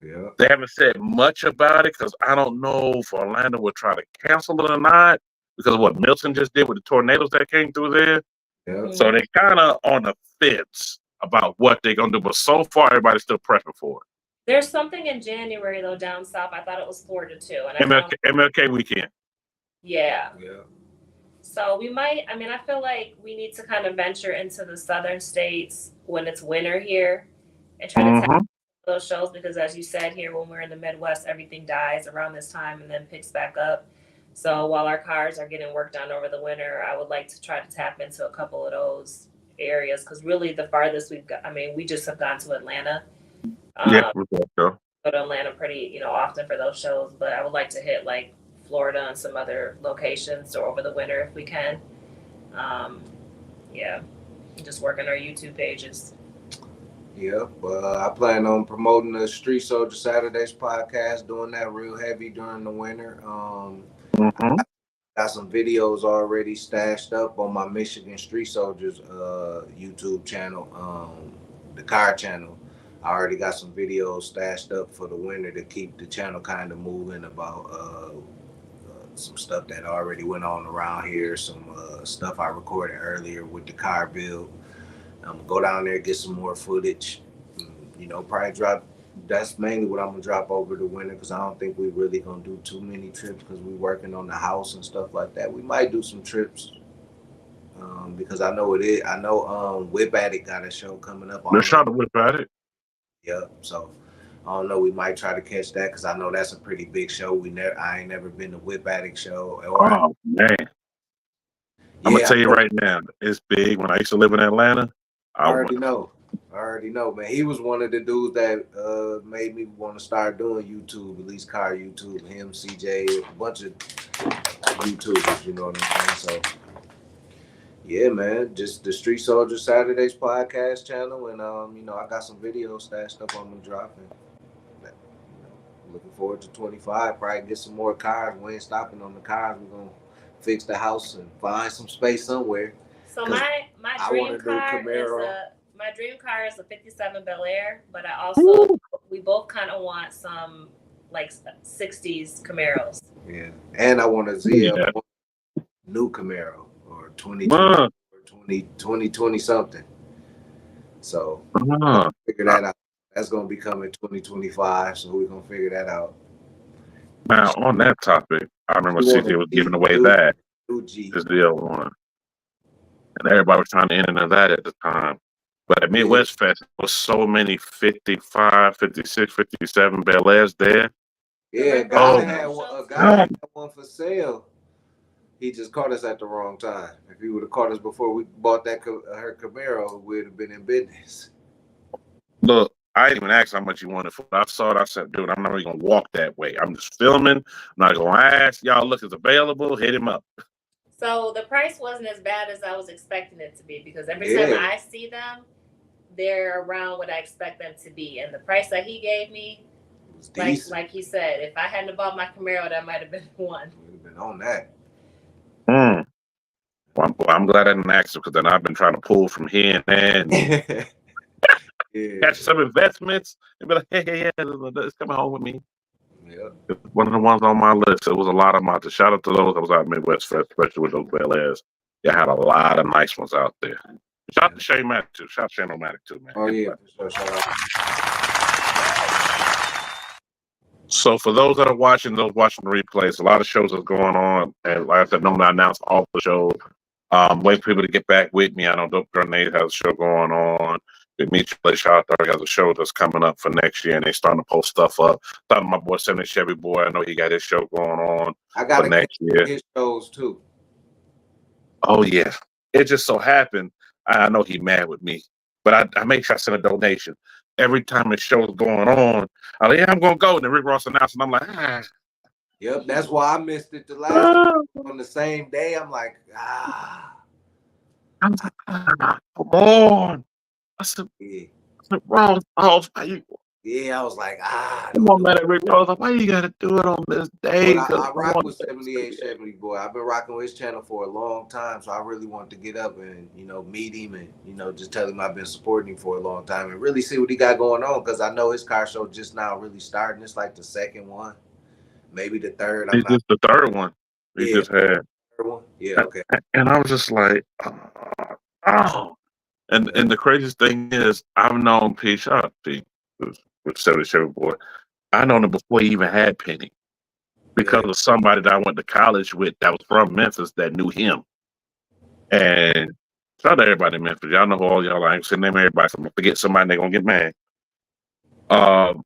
they haven't said much about it because I don't know if Orlando would try to cancel it or not because of what Milton just did with the tornadoes that came through there. Yeah. So they kind of on the fence about what they're going to do. But so far, everybody's still prepping for it. There's something in January, though, down south. I thought it was Florida, too. And MLK weekend. Yeah. So we might, I feel like we need to kind of venture into the southern states when it's winter here and try to tap those shows because, as you said here, when we're in the Midwest, everything dies around this time and then picks back up. So while our cars are getting work done over the winter, I would like to try to tap into a couple of those areas because really the farthest we've got, we just have gone to Atlanta. We go to Atlanta pretty, often for those shows, but I would like to hit like Florida and some other locations or over the winter if we can. Just working our YouTube pages. I plan on promoting the Street Soldier Saturdays podcast, doing that real heavy during the winter. Got some videos already stashed up on my Michigan Street Soldiers YouTube channel, the car channel. I already got some videos stashed up for the winter to keep the channel kind of moving about some stuff that already went on around here, some stuff I recorded earlier with the car build. I'm gonna go down there, get some more footage, probably drop. That's mainly what I'm gonna drop over the winter because I don't think we're really gonna do too many trips because we're working on the house and stuff like that. We might do some trips because I know it is. I know Whip Addict got a show coming up. Let's try to Whip Addict. So I don't know. We might try to catch that because I know that's a pretty big show. I ain't never been to Whip Addict show. Oh man, I'm gonna tell you right now, it's big. When I used to live in Atlanta, I already know, man. He was one of the dudes that made me want to start doing YouTube, at least car YouTube. Him, CJ, a bunch of YouTubers, you know what I'm saying? So, yeah, man, just the Street Soldier Saturdays podcast channel. And, I got some videos stashed up on them dropping. looking forward to 25. Probably get some more cars. We ain't stopping on the cars. We're gonna fix the house and find some space somewhere. So my dream car is a 57 Bel Air, but we both kind of want some like 60s Camaros. Yeah, and I want a ZL new Camaro or 2020 something. So figure that out. That's gonna be coming 2025. So we're gonna figure that out. Now on that topic, I remember CJ was giving away that his ZL1, and everybody was trying to enter that at the time. But at Midwest Fest, there was so many 55, 56, 57 Bel Airs there. Yeah, a guy had one for sale. He just caught us at the wrong time. If he would have caught us before we bought her Camaro, we'd have been in business. Look, I didn't even ask how much he wanted for it. I saw it. I said, dude, I'm not even going to walk that way. I'm just filming. I'm not going to ask. Y'all look, it's available. Hit him up. So the price wasn't as bad as I was expecting it to be, because every time I see them, they're around what I expect them to be. And the price that he gave me, like he said, if I hadn't bought my Camaro, that might have been one. We'd have been on that. Well, I'm glad I didn't ask him, because then I've been trying to pull from here and there. Catch some investments and be like, hey, it's coming home with me. Yeah. One of the ones on my list. It was a lot of them out there. Shout out to those that was out Midwest Fest, especially with those Bel Airs. You had a lot of nice ones out there. Shout out to Shane Matic too. Shout out to Shane O'Matic too, man. Oh yeah, for sure. Shout out. So for those that are watching the replays, a lot of shows are going on, and like I said, normally I announce all the shows. Wait for people to get back with me. I know Dope Grenade has a show going on. Demetri Shout has a show that's coming up for next year, and they starting to post stuff up. Talking to my boy 70 Chevy Boy, I know he got his show going on. I got next year. His shows too. Oh yeah, it just so happened. I know he mad with me, but I make sure I send a donation every time his show's going on. I'm like, yeah, I'm gonna go. And then Rick Ross announced, and I'm like, Yep, that's why I missed it the last time. On the same day. I'm like, I'm like, come on. I said, Ross, yeah, I was like, come on, man, Rick Ross. Like, why you gotta do it on this day? I rock with 78 Chevy Boy. I've been rocking with his channel for a long time, so I really wanted to get up and meet him and just tell him I've been supporting him for a long time and really see what he got going on, because I know his car show just now really starting. It's like the second one, maybe the third. It's just the third one. He just had. Third one? Yeah, okay. And I was just like, oh. And the craziest thing is, I've known P. Shot, P, with 70 Chevy Boy. I known him before he even had Penny, because of somebody that I went to college with that was from Memphis that knew him. And shout out to everybody in Memphis. Y'all know who all y'all are. I ain't saying name everybody. So I'm gonna forget somebody, they're gonna get mad. But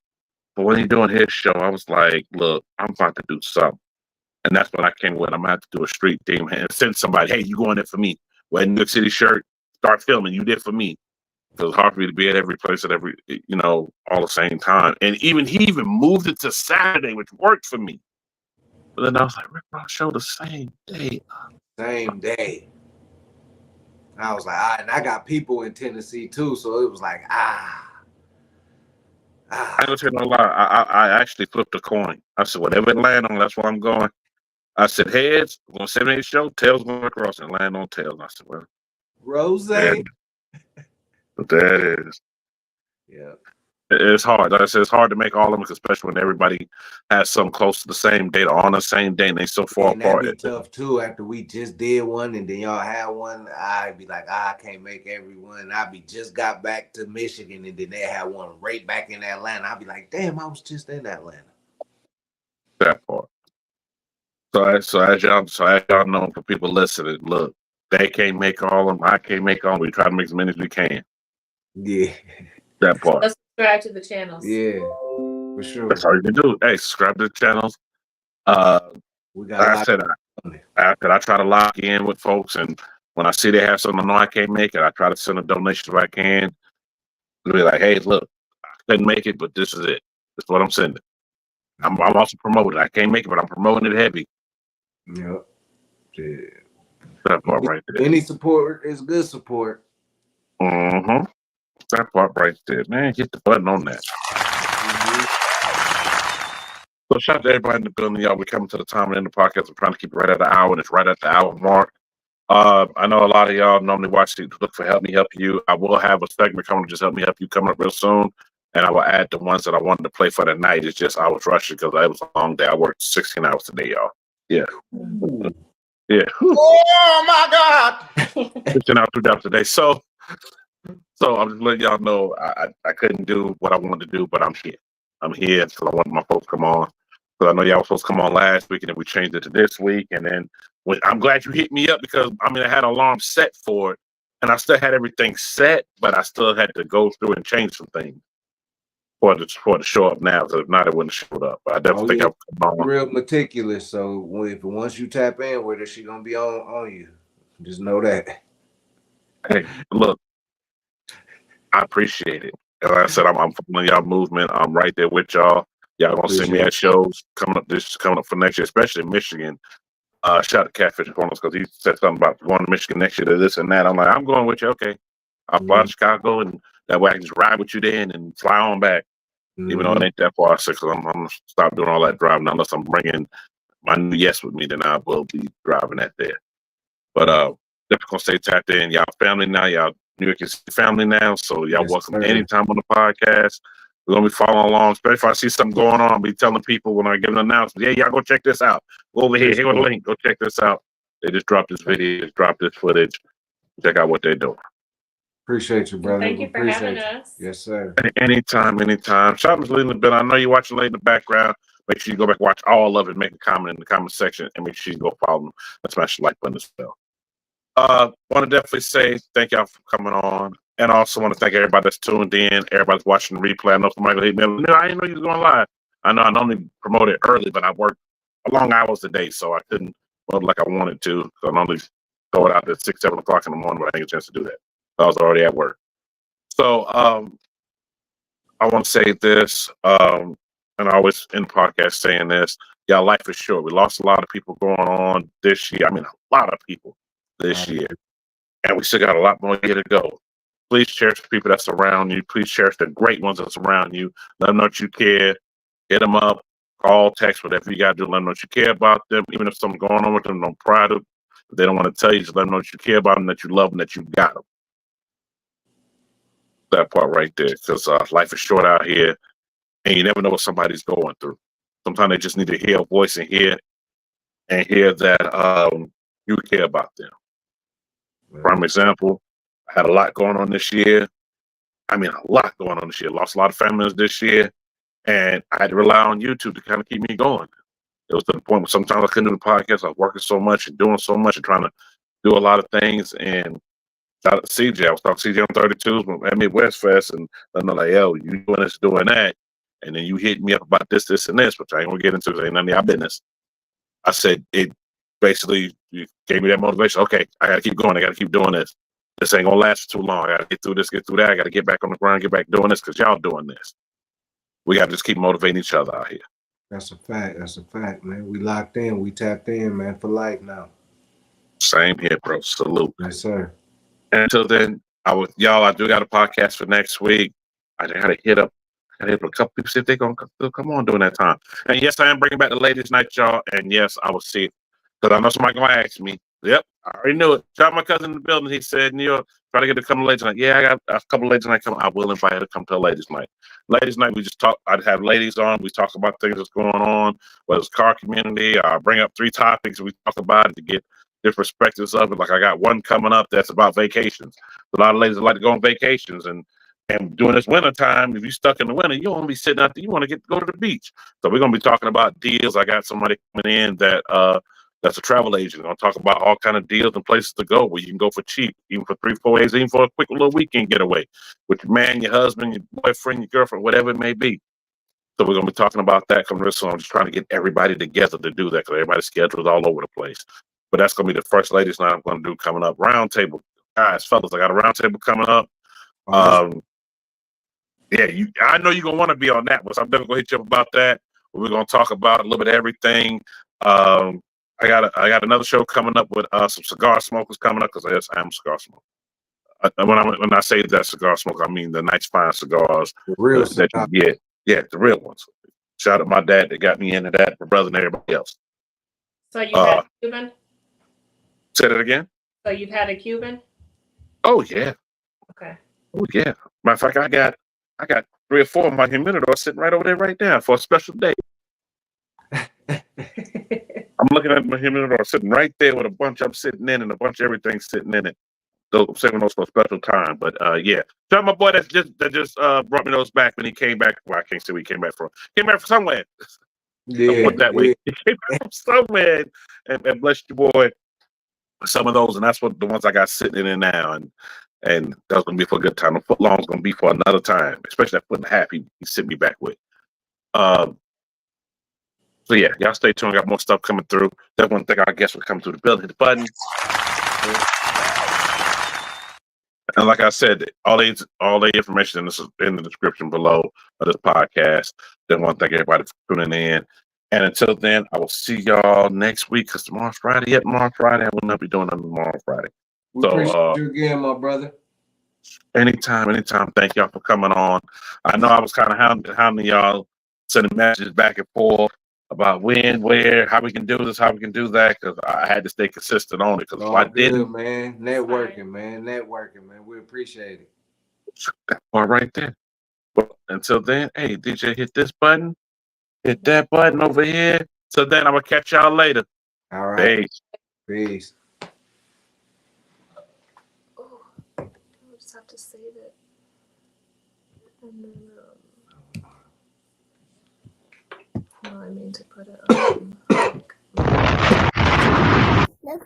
when he doing his show, I was like, look, I'm about to do something. And that's when I came with, I'm gonna have to do a street theme and send somebody, hey, you going there for me? Wear a New York City shirt, start filming, you did for me. Because it's hard for me to be at every place at every, all the same time. And he even moved it to Saturday, which worked for me. But then I was like, Rick Ross show the same day. Same day. I was like, and I got people in Tennessee too, so it was like, I don't tell you no lie. I actually flipped a coin. I said, whatever it land on, that's where I'm going. I said, heads, we're going to 78 show, tails going across and land on tails. I said, well, Rose. But that is. Yeah. It's hard. Like I said, it's hard to make all of them, especially when everybody has something close to the same date or on the same day and they so far apart. That'd be tough too. After we just did one and then y'all had one, I'd be like, I can't make everyone. I'd be just got back to Michigan and then they had one right back in Atlanta. I'd be like, damn, I was just in Atlanta. That part. So as y'all know, for people listening, look, they can't make all of them. I can't make all of them. We try to make as many as we can. Yeah. That part. Let's subscribe to the channels. Yeah, for sure. That's all you can do. Hey, subscribe to the channels. We got. I try to lock in with folks, and when I see they have something I know I can't make it, I try to send a donation if I can. Be like, hey, look, I couldn't make it, but this is it. That's what I'm sending. I'm also promoting. I can't make it, but I'm promoting it heavy. Yep. Yeah. That part right there. Any support is good support. Mm-hmm. That part right there, man. Hit the button on that. So shout out to everybody in the building, y'all. We're coming to the time in the podcast. I'm trying to keep it right at the hour, and it's right at the hour mark. I know a lot of y'all normally watch it, look for Help Me Help You. I will have a segment coming to Just Help Me Help You coming up real soon. And I will add the ones that I wanted to play for the night. It's just I was rushing because it was a long day. I worked 16 hours today, y'all. Yeah. Yeah. Oh my God. 16 hours, 2 jobs today. So I'm just letting y'all know I couldn't do what I wanted to do, but I'm here. I'm here because I wanted my folks to come on. Because I know y'all were supposed to come on last week, and then we changed it to this week. And then I'm glad you hit me up because, I had an alarm set for it, and I still had everything set, but I still had to go through and change some things for it to show up now. Because if not, it wouldn't have showed up. But I definitely think I'll come on. Real meticulous. So once you tap in with her, she gonna be on you. Just know that. Hey, look, I appreciate it. As I said, I'm following y'all movement. I'm right there with y'all. Y'all gonna see me at shows coming up for next year, especially in Michigan. Shout out to Catfish Corners because he said something about going to Michigan next year to this and that. I'm like, I'm going with you. Okay, I'll fly to Chicago, and that way I can just ride with you then and fly on back. Even though it ain't that far, because I'm gonna stop doing all that driving unless I'm bringing my new Yes with me. Then I will be driving that there. But definitely gonna stay tapped in. Y'all family now. Y'all New York is family now. So y'all welcome anytime on the podcast. We're gonna be following along, especially if I see something going on. I'll be telling people when I give an announcement, yeah, y'all go check this out. Go over here, here go the link, go check this out. They just dropped this video, just dropped this footage. Check out what they're doing. Appreciate you, brother. Thank you for having us. Yes, sir. Anytime. Shout out to Lee in the bill. I know you're watching late in the background. Make sure you go back and watch all of it. Make a comment in the comment section, and make sure you go follow them and smash the like button as well. Want to definitely say thank y'all for coming on. And I also want to thank everybody that's tuned in, everybody's watching the replay. I know somebody will hit me. No, I didn't know you was going live. I know I normally promote it early, but I work long hours today, so I couldn't promote like I wanted to. So I normally throw it out at 6, 7 o'clock in the morning, but I didn't get a chance to do that. I was already at work. So I want to say this, and I always in the podcast saying this. Y'all, life is short. We lost a lot of people going on this year. A lot of people this year. And we still got a lot more year to go. Please cherish the people that's around you. Please cherish the great ones that's around you. Let them know that you care. Hit them up. Call, text, whatever you got to do. Let them know that you care about them. Even if something's going on with them, don't pry them. If they don't want to tell you, just let them know that you care about them, that you love them, that you got them. That part right there. Because life is short out here. And you never know what somebody's going through. Sometimes they just need to hear a voice and hear that you care about them. Prime example, I had a lot going on this year. A lot going on this year. Lost a lot of family members this year. And I had to rely on YouTube to kind of keep me going. It was to the point where sometimes I couldn't do the podcast. I was working so much and doing so much and trying to do a lot of things. And shout out to CJ. I was talking to CJ on 32s at Midwest Fest. And I'm like, yo, you doing this, doing that. And then you hit me up about this, and this, which I ain't going to get into because ain't none of y'all business. I said, it basically you gave me that motivation. Okay, I got to keep going. I got to keep doing this. This ain't going to last for too long. I got to get through this, get through that. I got to get back on the ground, get back doing this because y'all doing this. We got to just keep motivating each other out here. That's a fact, man. We locked in. We tapped in, man, for life now. Same here, bro. Salute. Yes, sir. And until then, I do got a podcast for next week. I got to hit up a couple people, see if they're going to come on during that time. And yes, I am bringing back the ladies' night, y'all. And yes, I will see it. Because I know somebody going to ask me. Yep, I already knew it. Shout out my cousin in the building. He said, New York, try to get to come to ladies' night. Yeah, I got a couple of ladies' night coming. I will invite her to come to a ladies' night. Ladies' night, we just talk. I'd have ladies on. We talk about things that's going on, whether it's car community. I bring up 3 topics. We talk about it to get different perspectives of it. Like I got one coming up that's about vacations. A lot of ladies like to go on vacations. And during this winter time, if you're stuck in the winter, you don't want to be sitting out there. You want to go to the beach. So we're going to be talking about deals. I got somebody coming in that's a travel agent. I'm going to talk about all kind of deals and places to go where you can go for cheap, even for 3-4 days, even for a quick little weekend getaway with your man, your husband, your boyfriend, your girlfriend, whatever it may be. So we're going to be talking about that coming real soon. I'm just trying to get everybody together to do that because everybody's schedule is all over the place. But that's going to be the first ladies night I'm going to do coming up. Roundtable. Guys, fellas, I got a roundtable coming up. Yeah, I know you're going to want to be on that one, so I'm definitely going to hit you up about that. We're going to talk about a little bit of everything. I got another show coming up with some cigar smokers coming up because yes, I am a cigar smoker. When I say that cigar smoke, I mean the nice fine cigars the real that you get. Yeah, the real ones. Shout out my dad that got me into that, my brother and everybody else. So you had a Cuban? Say that again? So you've had a Cuban? Oh yeah. Okay. Oh yeah. Matter of fact, I got 3 or 4 of my humidor sitting right over there right now for a special day. I'm looking at my humidor sitting right there with a bunch of them sitting in and a bunch of everything sitting in it. So I'm saving those for a special time. But yeah. Tell my boy that just brought me those back when he came back. Well, I can't say where he came back from. Came back from somewhere. Yeah, Put that way. He came back from somewhere and bless you, boy. Some of those, and that's what the ones I got sitting in now, and that's gonna be for a good time. The foot long's gonna be for another time, especially that 1.5 he sent me back with. So yeah, y'all stay tuned. Got more stuff coming through. That one thing I guess will come through the building. Hit the button. And like I said, all the information is in the description below of this podcast. Then want to thank everybody for tuning in. And until then, I will see y'all next week because tomorrow's Friday. Yet tomorrow's Friday. I will not be doing nothing tomorrow Friday. we appreciate you again, my brother. Anytime. Thank y'all for coming on. I know I was kind of hounding y'all, sending messages back and forth about when, where, how we can do this, how we can do that, because I had to stay consistent on it. Because if I didn't, man, networking, man. We appreciate it. That part right there. Well, until then, hey, DJ, hit this button, hit that button over here. So then I'm gonna catch y'all later. All right. Peace. Oh, I just have to save it. And then, no, I mean to put it on. Look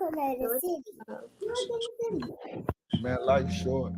at the city. Man, life short.